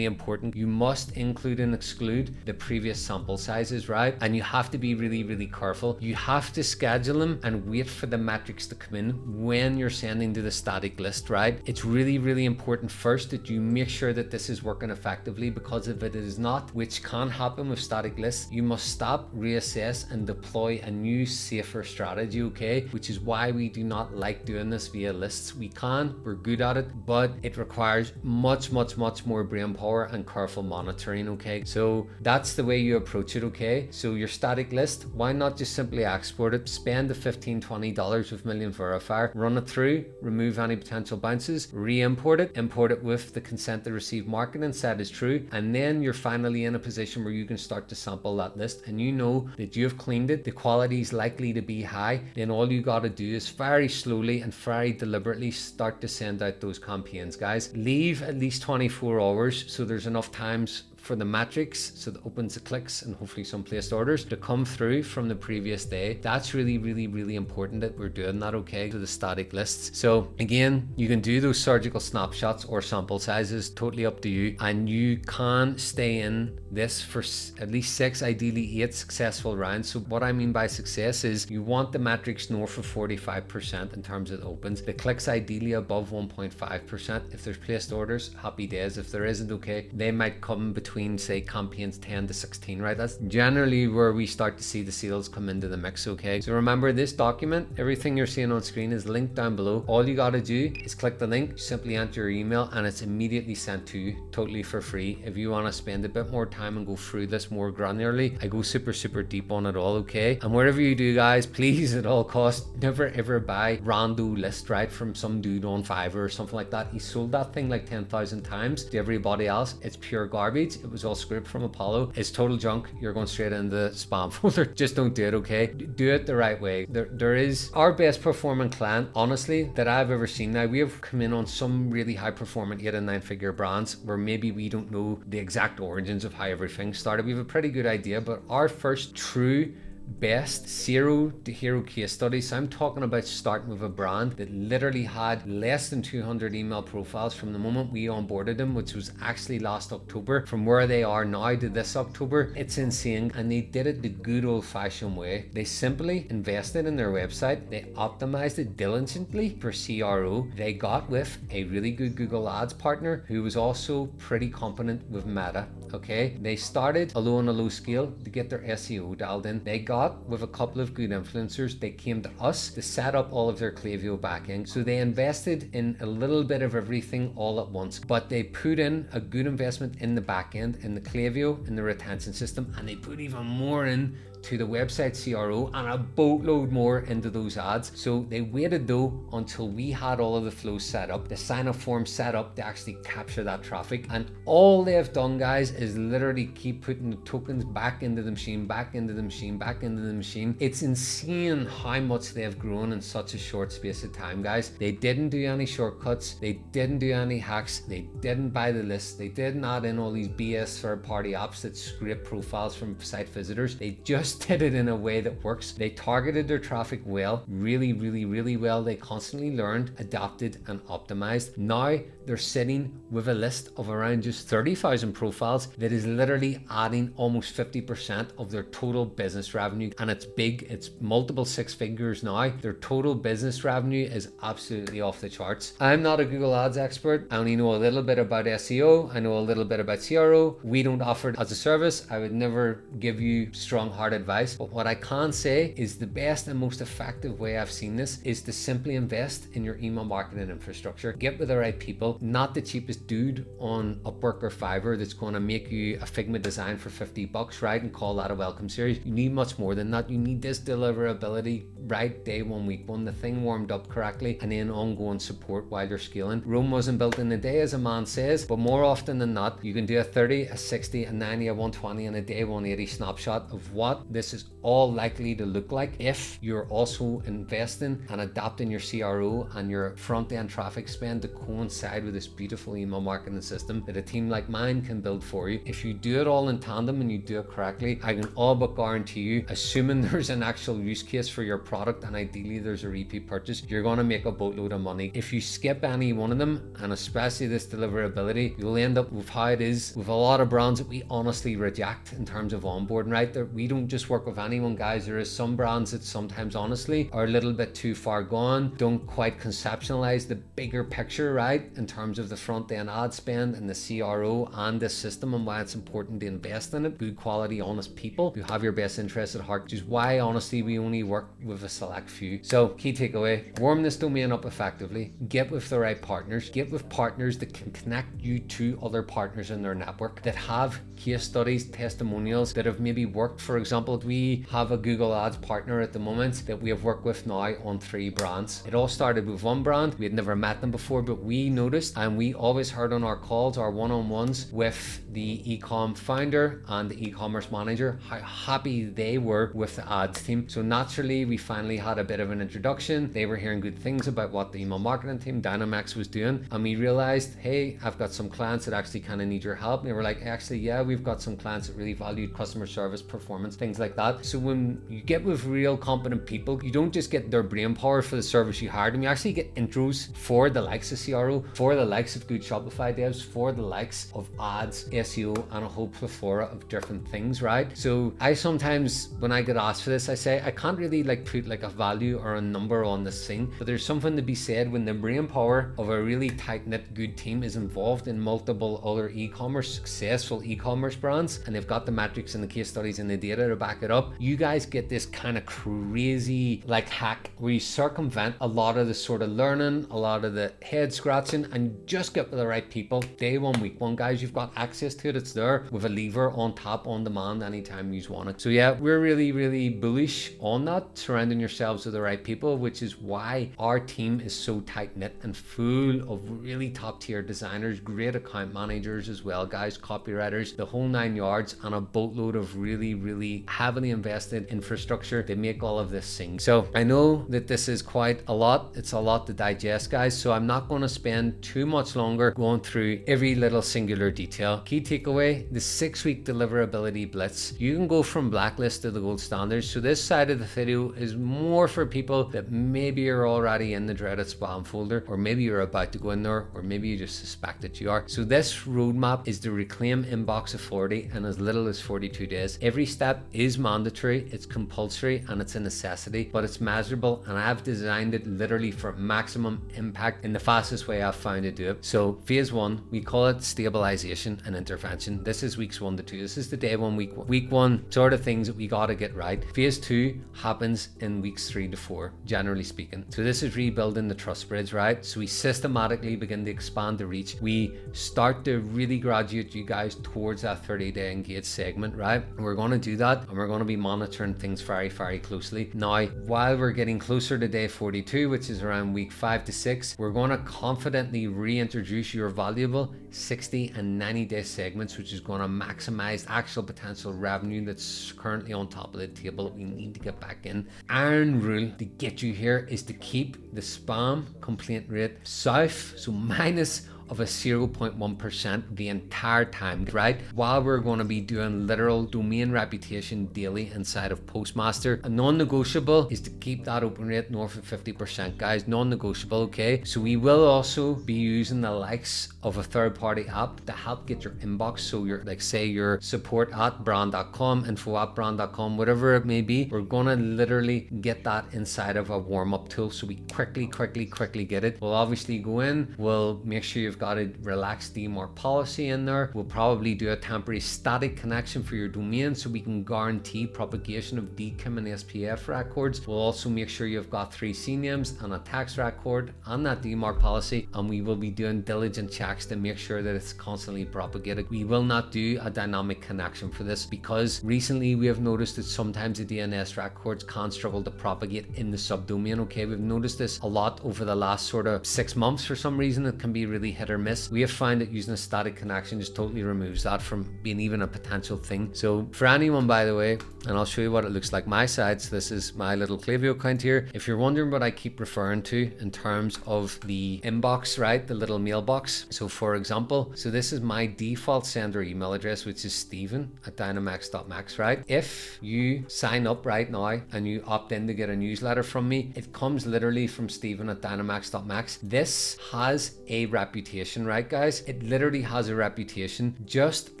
important, you must include and exclude the previous sample sizes, right? And you have to be really careful. You have to schedule them and wait for the metrics to come in when you're sending to the static list, right? It's really important first that you make sure that this is working effectively, because if it is not, which can happen with static lists, you must stop, reassess, and deploy a new safer strategy, okay? Which is why we do not like doing this via lists. We're good at it, but it requires much more brain power and careful monitoring, okay? So that's the way you approach it, okay? So your static list, why not just simply export it, spend the $15-20 with Million Verifier, run it through, remove any potential bounces, re-import it, import it with the consent to receive marketing set is true, and then you're finally in a position where you can start to sample that list, and you know that you've cleaned it, the quality is likely to be high. Then all you got to do is very slowly and very deliberately start to send out those campaigns, guys. Leave at least 24 hours so there's enough times for the metrics, so that opens the clicks and hopefully some placed orders to come through from the previous day. That's really important that we're doing that, okay, to the static lists. So again, you can do those surgical snapshots or sample sizes, totally up to you, and you can stay in this for at least 6, ideally 8 successful rounds. So what I mean by success is you want the metrics north of 45% in terms of the opens, the clicks ideally above 1.5%. If there's placed orders, happy days. If there isn't, okay, they might come between say campaigns 10 to 16, right? That's generally where we start to see the sales come into the mix, okay? So remember, this document, everything you're seeing on screen is linked down below. All you got to do is click the link, simply enter your email, and it's immediately sent to you totally for free. If you want to spend a bit more time and go through this more granularly, I go super deep on it all, okay? And wherever you do, guys, please at all costs never ever buy rando list, right, from some dude on Fiverr or something like that. He sold that thing like 10,000 times to everybody else. It's pure garbage. it was all script from Apollo. It's total junk. You're going straight into the spam folder. Just don't do it, okay? Do it the right way. There is our best performing client, honestly, that I've ever seen. Now, we have come in on some really high performing 8 and 9 figure brands where maybe we don't know the exact origins of how everything started. We have a pretty good idea, but our first true best zero to hero case studies. So I'm talking about starting with a brand that literally had less than 200 email profiles from the moment we onboarded them, which was actually last October, from where they are now to this October. It's insane. And they did it the good old fashioned way. They simply invested in their website. They optimized it diligently for CRO. They got with a really good Google Ads partner who was also pretty competent with Meta. Okay, they started although on a low scale to get their SEO dialed in. They got with a couple of good influencers. They came to us to set up all of their Klaviyo backing. So they invested in a little bit of everything all at once, but they put in a good investment in the back end, in the Klaviyo, in the retention system, and they put even more in to the website CRO and a boatload more into those ads. So they waited though until we had all of the flows set up, the sign up form set up to actually capture that traffic. And all they've done, guys, is literally keep putting the tokens back into the machine, back into the machine, back into the machine. It's insane how much they've grown in such a short space of time, guys. They didn't do any shortcuts. They didn't do any hacks. They didn't buy the list. They didn't add in all these BS third-party apps that scrape profiles from site visitors. They just did it in a way that works. They targeted their traffic well, really well. They constantly learned, adapted, and optimized. Now they're sitting with a list of around just 30,000 profiles that is literally adding almost 50% of their total business revenue. And it's big, it's multiple 6 figures now. Their total business revenue is absolutely off the charts. I'm not a Google Ads expert. I only know a little bit about SEO. I know a little bit about CRO. We don't offer it as a service. I would never give you strong-hearted advice, but what I can say is the best and most effective way I've seen this is to simply invest in your email marketing infrastructure. Get with the right people, not the cheapest dude on Upwork or Fiverr that's going to make you a Figma design for $50, right, and call that a welcome series. You need much more than that. You need this deliverability right day one, week one, the thing warmed up correctly, and then ongoing support while you're scaling. Rome wasn't built in a day, as a man says, but more often than not, you can do a 30, a 60, a 90, a 120, and a day 180 snapshot of what this is all likely to look like if you're also investing and adapting your CRO and your front end traffic spend to coincide with this beautiful email marketing system that a team like mine can build for you. If you do it all in tandem and you do it correctly, I can all but guarantee you, assuming there's an actual use case for your product and ideally there's a repeat purchase, you're going to make a boatload of money. If you skip any one of them, and especially this deliverability, you'll end up with how it is with a lot of brands that we honestly reject in terms of onboarding, right? We don't just work with anyone, guys. There is some brands that sometimes honestly are a little bit too far gone, don't quite conceptualize the bigger picture, right, in terms of the front end ad spend and the CRO and the system and why it's important to invest in it. Good quality, honest people who have your best interests at heart, which is why honestly we only work with a select few. So key takeaway, warm this domain up effectively, get with the right partners, get with partners that can connect you to other partners in their network that have case studies, testimonials that have maybe worked. For example, we have a Google Ads partner at the moment that we have worked with now on 3 brands. It all started with one brand. We had never met them before, but we noticed, and we always heard on our calls, our one-on-ones with the eCom founder and the e-commerce manager, how happy they were with the ads team. So naturally, we finally had a bit of an introduction. They were hearing good things about what the email marketing team, Dynamx, was doing. And we realized, hey, I've got some clients that actually kind of need your help. And they were like, actually, yeah, we've got some clients that really valued customer service, performance, things like that. So when you get with real competent people, you don't just get their brain power for the service you hired them, you actually get intros for the likes of CRO, for the likes of good Shopify devs, for the likes of ads, SEO, and a whole plethora of different things, right? So I sometimes, when I get asked for this, I say, I can't really put a value or a number on this thing, but there's something to be said when the brain power of a really tight-knit good team is involved in multiple other e-commerce, successful e-commerce brands, and they've got the metrics and the case studies and the data to back back it up, you guys get this kind of crazy like hack where you circumvent a lot of the sort of learning, a lot of the head scratching, and just get with the right people. Day one, week one, guys, you've got access to it. It's there with a lever on tap on demand anytime you want it. So yeah, we're really bullish on that, surrounding yourselves with the right people, which is why our team is so tight knit and full of really top tier designers, great account managers as well, guys, copywriters, the whole 9 yards, and a boatload of really heavily invested infrastructure to make all of this sing. So I know that this is quite a lot. It's a lot to digest, guys, so I'm not going to spend too much longer going through every little singular detail. Key takeaway: the 6-week deliverability blitz. You can go from blacklist to the gold standards. So this side of the video is more for people that maybe are already in the dreaded spam folder, or maybe you're about to go in there, or maybe you just suspect that you are. So this roadmap is to reclaim inbox authority in as little as 42 days. Every step is mandatory, it's compulsory, and it's a necessity, but it's measurable, and I've designed it literally for maximum impact in the fastest way I've found to do it. So phase 1, we call it stabilization and intervention. This is weeks 1 to 2. This is the day 1, week 1 sort of things that we got to get right. Phase 2 happens in weeks 3 to 4, generally speaking. So this is rebuilding the trust bridge, right? So we systematically begin to expand the reach. We start to really graduate you guys towards that 30-day engaged segment, right? And we're going to do that, and we're going to be monitoring things very closely. Now, while we're getting closer to day 42, which is around week 5 to 6, we're going to confidently reintroduce your valuable 60 and 90 day segments, which is going to maximize actual potential revenue that's currently on top of the table that we need to get back in. Iron rule to get you here is to keep the spam complaint rate south, so minus of a 0.1% the entire time, right? While we're going to be doing literal domain reputation daily inside of Postmaster. A non-negotiable is to keep that open rate north of 50%, guys. Non-negotiable, okay? So we will also be using the likes of a third-party app to help get your inbox. So your, like, say your support at brand.com, info at brand.com, whatever it may be, we're going to literally get that inside of a warm-up tool. So we quickly get it. We'll obviously go in, we'll make sure you've got a relaxed DMARC policy in there. We'll probably do a temporary static connection for your domain so we can guarantee propagation of DKIM and SPF records. We'll also make sure you've got 3 CNAMEs and a tax record and that DMARC policy, and we will be doing diligent checks to make sure that it's constantly propagated. We will not do a dynamic connection for this because recently we have noticed that sometimes the DNS records can struggle to propagate in the subdomain. Okay, we've noticed this a lot over the last sort of 6 months. For some reason it can be really hit or miss. We have found that using a static connection just totally removes that from being even a potential thing. So for anyone, by the way, and I'll show you what it looks like my side. So this is my little Klaviyo account here. If you're wondering what I keep referring to in terms of the inbox, right, the little mailbox. So for example, so this is my default sender email address, which is Stephen@dynamx.max, right? If you sign up right now and you opt in to get a newsletter from me, it comes literally from Stephen@dynamx.max. This has a reputation, right, guys? It literally has a reputation, just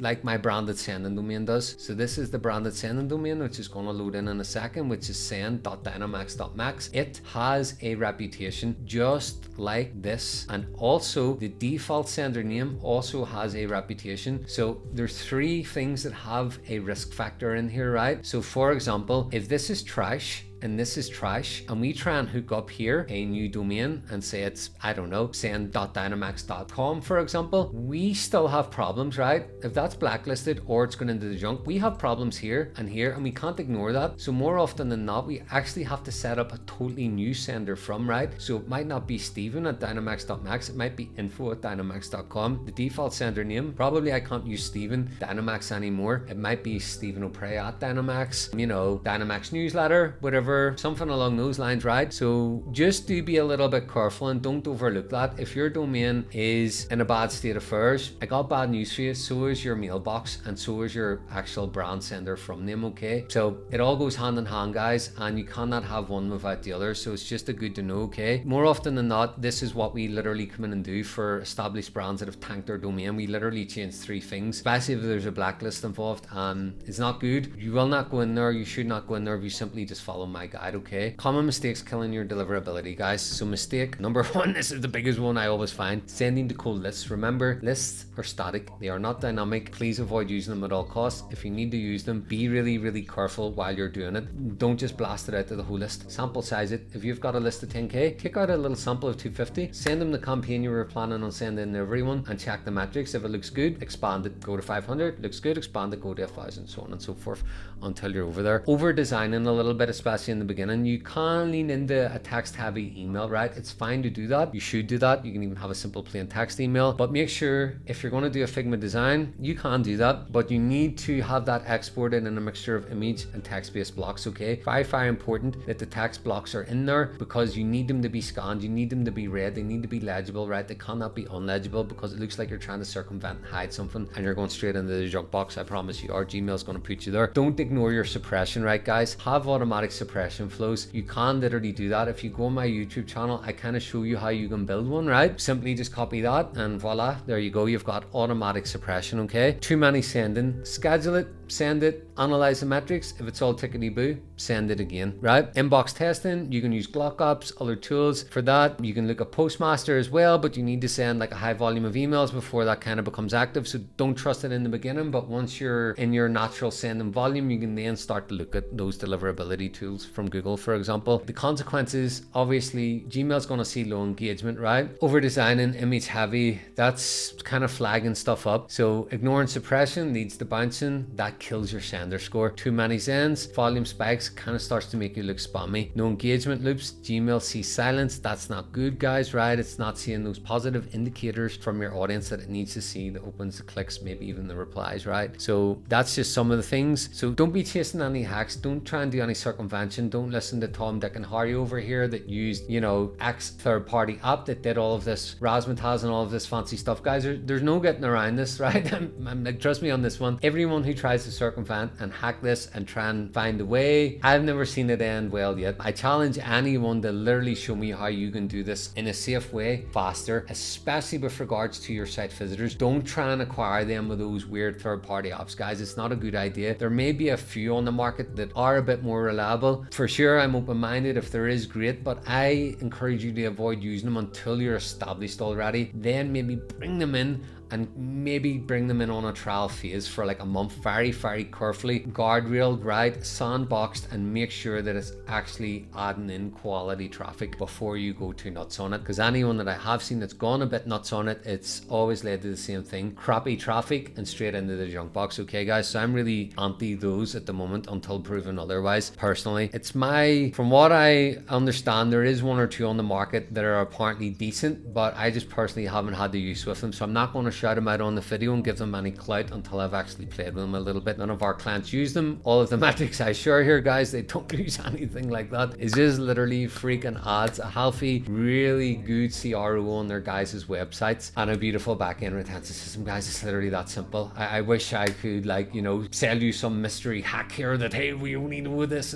like my branded sending domain does. So this is the branded sending domain, which is going to load in a second, which is send.dynamx.max. It has a reputation just like this, and also the default sender name also has a reputation. So there's 3 things that have a risk factor in here, right? So for example, if this is trash and this is trash, and we try and hook up here a new domain and say it's, I don't know, send.dynamx.com, for example, we still have problems, right? If that's blacklisted or it's going into the junk, we have problems here, and we can't ignore that. So more often than not, we actually have to set up a totally new sender from, right? So it might not be Stephen@dynamx.max, it might be info@dynamx.com. The default sender name, probably I can't use Stephen Dynamx anymore. It might be Stephen O'Prey at Dynamx, you know, Dynamx newsletter, whatever, something along those lines, right? So just do be a little bit careful and don't overlook that. If your domain is in a bad state of affairs, I got bad news for you. So is your mailbox, and so is your actual brand sender from name, okay? So it all goes hand in hand, guys, and you cannot have one without the other. So it's just a good to know, okay? More often than not, this is what we literally come in and do for established brands that have tanked their domain. We literally change 3 things, especially if there's a blacklist involved, and it's not good. You will not go in there. You should not go in there if you simply just follow my my guide, okay? Common mistakes killing your deliverability, guys. So mistake number one, this is the biggest one I always find, sending to cold lists. Remember, lists are static. They are not dynamic. Please avoid using them at all costs. If you need to use them, be really careful while you're doing it. Don't just blast it out to the whole list. Sample size it. If you've got a list of 10k, kick out a little sample of 250, send them the campaign you were planning on sending to everyone, and check the metrics. If it looks good, expand it, go to 500. Looks good, expand it, go to 1,000, so on and so forth until you're over there. Over designing a little bit, especially in the beginning. You can lean into a text heavy email, right? It's fine to do that. You should do that. You can even have a simple plain text email, but make sure if you're going to do a Figma design, you can do that, but you need to have that exported in a mixture of image and text-based blocks, okay? Very important that the text blocks are in there, because you need them to be scanned, you need them to be read, they need to be legible, right? They cannot be unlegible, because it looks like you're trying to circumvent and hide something and you're going straight into the junk box. I promise you, our Gmail's going to put you there. Don't ignore your suppression, right, guys? Have automatic suppression flows. You can literally do that. If you go on my YouTube channel, I kind of show you how you can build one, right? Simply just copy that and voila, there you go. You've got automatic suppression, okay? Too many sending, schedule it, send it, analyze the metrics. If it's all tickety boo, send it again, right? Inbox testing, you can use Glock apps, other tools for that. You can look at Postmaster as well, but you need to send like a high volume of emails before that kind of becomes active. So don't trust it in the beginning, but once you're in your natural sending volume, you can then start to look at those deliverability tools from Google, for example. The consequences, obviously, Gmail's going to see low engagement, right? Over designing, image heavy, that's kind of flagging stuff up. So ignoring suppression leads to bouncing. That kills your sender score. Too many sends, volume spikes, kind of starts to make you look spammy. No engagement loops, Gmail sees silence. That's not good, guys, right? It's not seeing those positive indicators from your audience that it needs to see, the opens, the clicks, maybe even the replies, right? So that's just some of the things. So don't be chasing any hacks. Don't try and do any circumvention. Don't listen to Tom, Dick and Harry over here that used, you know, X third-party app that did all of this razzmatazz and all of this fancy stuff. Guys, there's no getting around this, right? I'm like, trust me on this one. Everyone who tries to circumvent and hack this and try and find a way, I've never seen it end well yet. I challenge anyone to literally show me how you can do this in a safe way, faster, especially with regards to your site visitors. Don't try and acquire them with those weird third-party apps, guys. It's not a good idea. There may be a few on the market that are a bit more reliable. For sure, I'm open-minded. If there is, great, but I encourage you to avoid using them until you're established already. Then maybe bring them in and maybe bring them in on a trial phase for like a month, very carefully, guardrailed, right, sandboxed, and make sure that it's actually adding in quality traffic before you go too nuts on it. Because anyone that I have seen that's gone a bit nuts on it, it's always led to the same thing: crappy traffic and straight into the junk box. Okay, guys, so I'm really anti those at the moment until proven otherwise. Personally, it's from what I understand, there is one or two on the market that are apparently decent, but I just personally haven't had the use with them, so I'm not going to shout them out on the video and give them any clout until I've actually played with them a little bit. None of our clients use them. All of the metrics I share here, guys, they don't use anything like that. It's just literally freaking ads, a healthy, really good CRO on their guys' websites, and a beautiful back-end retention system, guys. It's literally that simple. I wish I could, like, you know, sell you some mystery hack here that, hey, we only know this.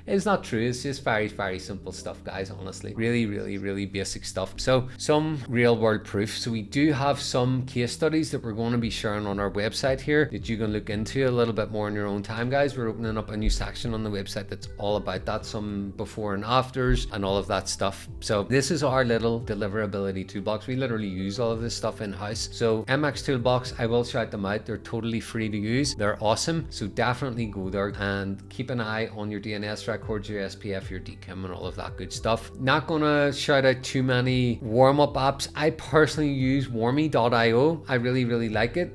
It's not true. It's just very simple stuff, guys, honestly. Really basic stuff. So some real world proof. So we do have some case studies that we're going to be sharing on our website here that you can look into a little bit more in your own time, guys. We're opening up a new section on the website that's all about that, some before and afters and all of that stuff. So this is our little deliverability toolbox. We literally use all of this stuff in-house. So MX Toolbox, I will shout them out. They're totally free to use. They're awesome. So definitely go there and keep an eye on your DNS records, your SPF, your DKIM, and all of that good stuff. Not gonna shout out too many warm-up apps. I personally use warmy.io. I really like it.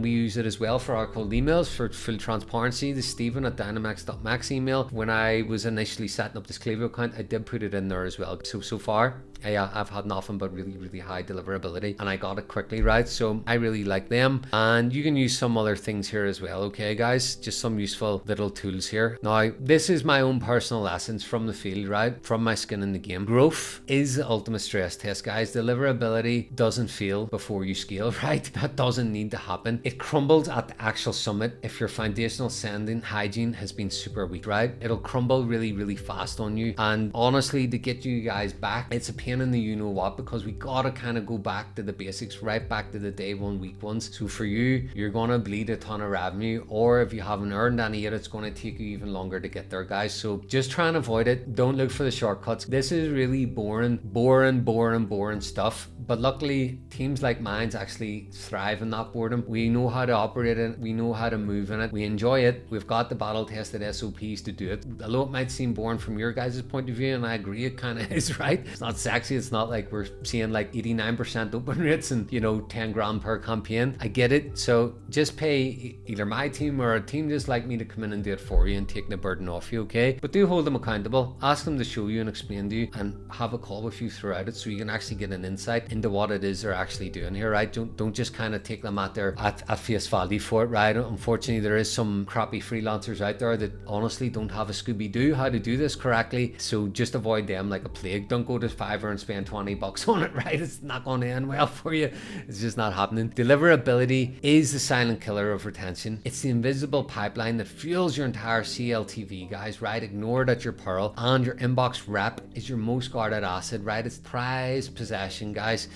We use it as well for our cold emails for full transparency. The Stephen at Dynamx.max email, when I was initially setting up this Klaviyo account, I did put it in there as well. So far, yeah, I've had nothing but really high deliverability, and I got it quickly, right? So I really like them, and you can use some other things here as well. Okay, guys, just some useful little tools here. Now, this is my own personal lessons from the field, right? From my skin in the game. Growth is the ultimate stress test, guys. Deliverability doesn't fail before you scale, right? That doesn't need to happen. It crumbles at the actual summit if your foundational sending hygiene has been super weak, right? It'll crumble really fast on you, and honestly, to get you guys back, it's a pain pain in the you know what, because we gotta kind of go back to the basics, right back to the day one, week ones. So for you, you're gonna bleed a ton of revenue, or if you haven't earned any yet, it's gonna take you even longer to get there, guys. So just try and avoid it. Don't look for the shortcuts. This is really boring stuff. But luckily, teams like mine's actually thrive in that boredom. We know how to operate it. We know how to move in it. We enjoy it. We've got the battle tested SOPs to do it. Although it might seem boring from your guys' point of view, and I agree it kind of is, right? It's not sexy. It's not like we're seeing like 89% open rates and, you know, 10 grand per campaign. I get it. So just pay either my team or a team just like me to come in and do it for you and take the burden off you, okay? But do hold them accountable. Ask them to show you and explain to you, and have a call with you throughout it so you can actually get an insight into what it is they're actually doing here, right? Don't just kind of take them at face value for it, right? Unfortunately, there is some crappy freelancers out there that honestly don't have a Scooby-Doo how to do this correctly, so just avoid them like a plague. Don't go to Fiverr and spend $20 on it, right? It's not going to end well for you. It's just not happening. Deliverability is the silent killer of retention. It's the invisible pipeline that fuels your entire CLTV, guys, right? Ignore it at your peril. And your inbox rep is your most guarded asset, right? It's prized possession, guys.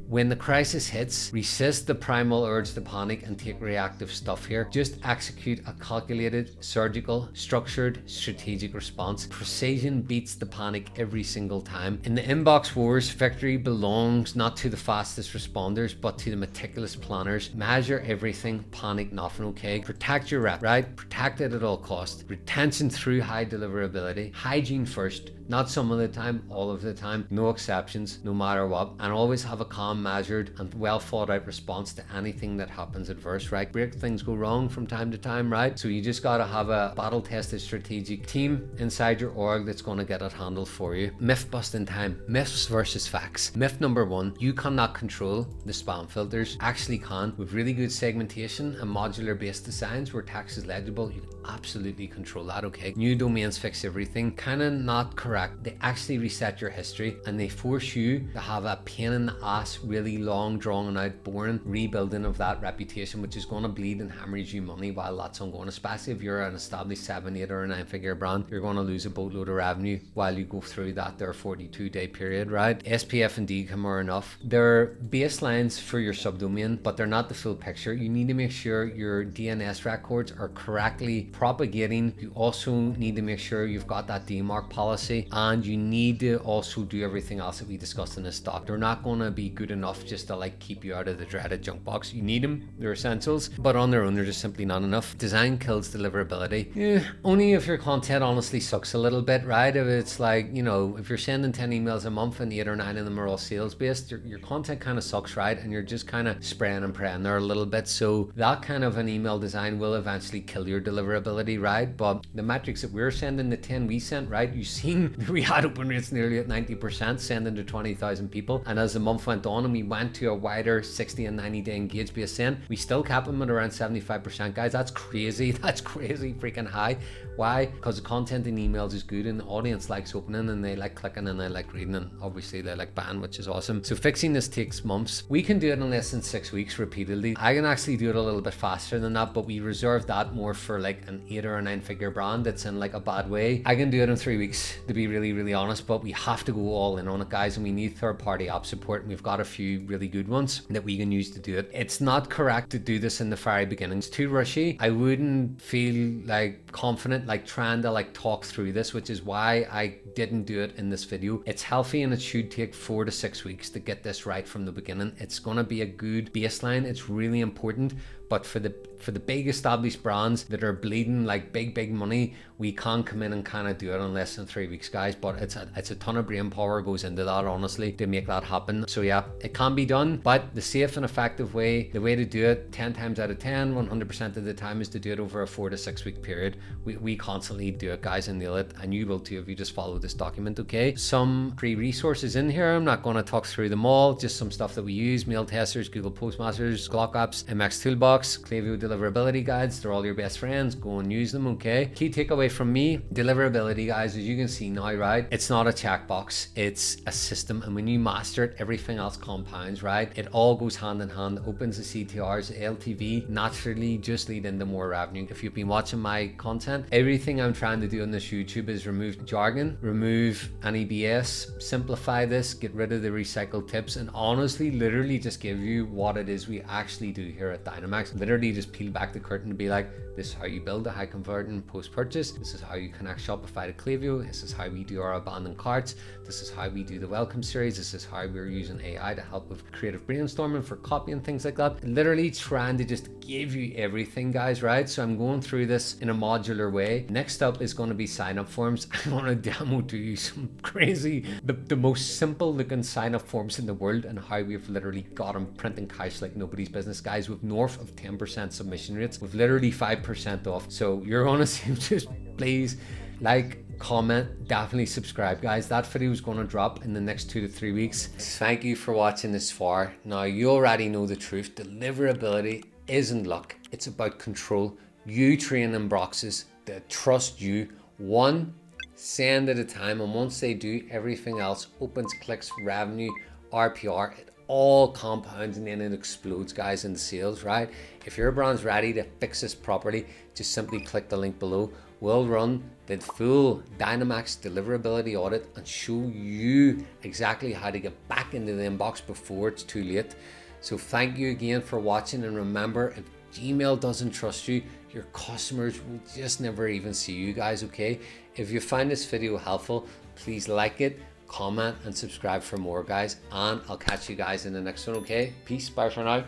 When the crisis hits, resist the primal urge to panic and take reactive stuff here. Just execute a calculated, surgical, structured, strategic response. Precision beats the panic every single time. In the inbox wars, victory belongs not to the fastest responders, but to the meticulous planners. Measure everything, panic nothing, okay? Protect your rep, right? Protect it at all costs. Retention through high deliverability. Hygiene first, not some of the time, all of the time. No exceptions, no matter what. And always have a calm, measured and well thought out response to anything that happens adverse, right? Great things go wrong from time to time, right? So you just got to have a battle tested strategic team inside your org that's going to get it handled for you. Myth busting time. Myths versus facts. Myth number one, you cannot control the spam filters. Actually can. With really good segmentation and modular based designs where text is legible, you can absolutely control that, okay? New domains fix everything. Kind of not correct. They actually reset your history and they force you to have a pain in the ass, really long, drawn out, boring rebuilding of that reputation, which is going to bleed and hemorrhage you money while that's ongoing, especially if you're an established 7, 8 or a 9-figure brand. You're going to lose a boatload of revenue while you go through that their 42-day period, right? SPF and DKIM are enough. They're baselines for your subdomain, but they're not the full picture. You need to make sure your DNS records are correctly propagating. You also need to make sure you've got that DMARC policy, and you need to also do everything else that we discussed in this doc. They're not going to be good enough just to like keep you out of the dreaded junk box. You need them, they're essentials, but on their own they're just simply not enough. Design kills deliverability. Only if your content honestly sucks a little bit, right? If it's like, you know, if you're sending 10 emails a month and 8 or 9 of them are all sales based, your content kind of sucks, right? And you're just kind of spraying and praying there a little bit. So that kind of an email design will eventually kill your deliverability, right? But the metrics that we're sending, the 10 we sent, right? You've seen we had open rates nearly at 90%, sending to 20,000 people. And as the month went on and we went to a wider 60 and 90 day engaged based send, we still kept them at around 75%, guys. That's crazy. That's crazy freaking high. Why? Because the content in emails is good and the audience likes opening and they like clicking and they like reading, and obviously they like buying, which is awesome. So fixing this takes months. We can do it in less than 6 weeks repeatedly. I can actually do it a little bit faster than that, but we reserve that more for like an 8 or a 9-figure brand that's in like a bad way. I can do it in 3 weeks, to be really honest, but we have to go all in on it, guys, and we need third-party app support, and we've got a few really good ones that we can use to do it. It's not correct to do this in the very beginning. It's too rushy. I wouldn't feel like confident like trying to like talk through this, which is why I didn't do it in this video. It's healthy and it should take 4 to 6 weeks to get this right from the beginning. It's going to be a good baseline. It's really important. But for the big established brands that are bleeding like big money, we can't come in and kind of do it in less than 3 weeks, guys. But it's a ton of brain power goes into that, honestly, to make that happen. So yeah, it can be done, but the safe and effective way, the way to do it 10 times out of 10, 100% of the time, is to do it over a 4 to 6 week period. We constantly do it, guys, and nail it, and you will too if you just follow this document, okay? Some free resources in here. I'm not going to talk through them all, just some stuff that we use: mail testers, Google Postmasters, Glock apps, MX Toolbox, Klaviyo deliverability guides. They're all your best friends. Go and use them, okay? Key takeaway from me: deliverability, guys, as you can see now, right? It's not a checkbox, it's a system, and when you master it, everything else compounds, right? It all goes hand in hand. Opens the CTRs, LTV naturally just lead into more revenue. If you've been watching my content, everything I'm trying to do on this YouTube is remove jargon, remove any BS, simplify this, get rid of the recycled tips, and honestly literally just give you what it is we actually do here at Dynamx. Literally just peel back the curtain and be like, this is how you build a high converting post-purchase, this is how you connect Shopify to Klaviyo, this is how we do our abandoned carts, this is how we do the welcome series, this is how we're using AI to help with creative brainstorming for copy and things like that. Literally trying to just give you everything, guys, right? So I'm going through this in a modular way. Next up is going to be sign up forms. I want to demo to you some crazy, the most simple looking sign up forms in the world, and how we've literally got them printing cash like nobody's business, guys, with north of 10% submission rates, with literally 5% off. So you're gonna see, just please like, comment, definitely subscribe, guys. That video is going to drop in the next 2 to 3 weeks. Thank you for watching this far. Now you already know the truth. Deliverability isn't luck, it's about control. You training boxes that trust you, one send at a time, and once they do, everything else opens, clicks, revenue, RPR, it all compounds and then it explodes, guys, in sales, right? If your brand's ready to fix this properly, just simply click the link below. We'll run the full Dynamx deliverability audit and show you exactly how to get back into the inbox before it's too late. So thank you again for watching, and remember, if Gmail doesn't trust you, your customers will just never even see you, guys, okay? If you find this video helpful, please like it, comment, and subscribe for more, guys, and I'll catch you guys in the next one, okay? Peace, bye for now.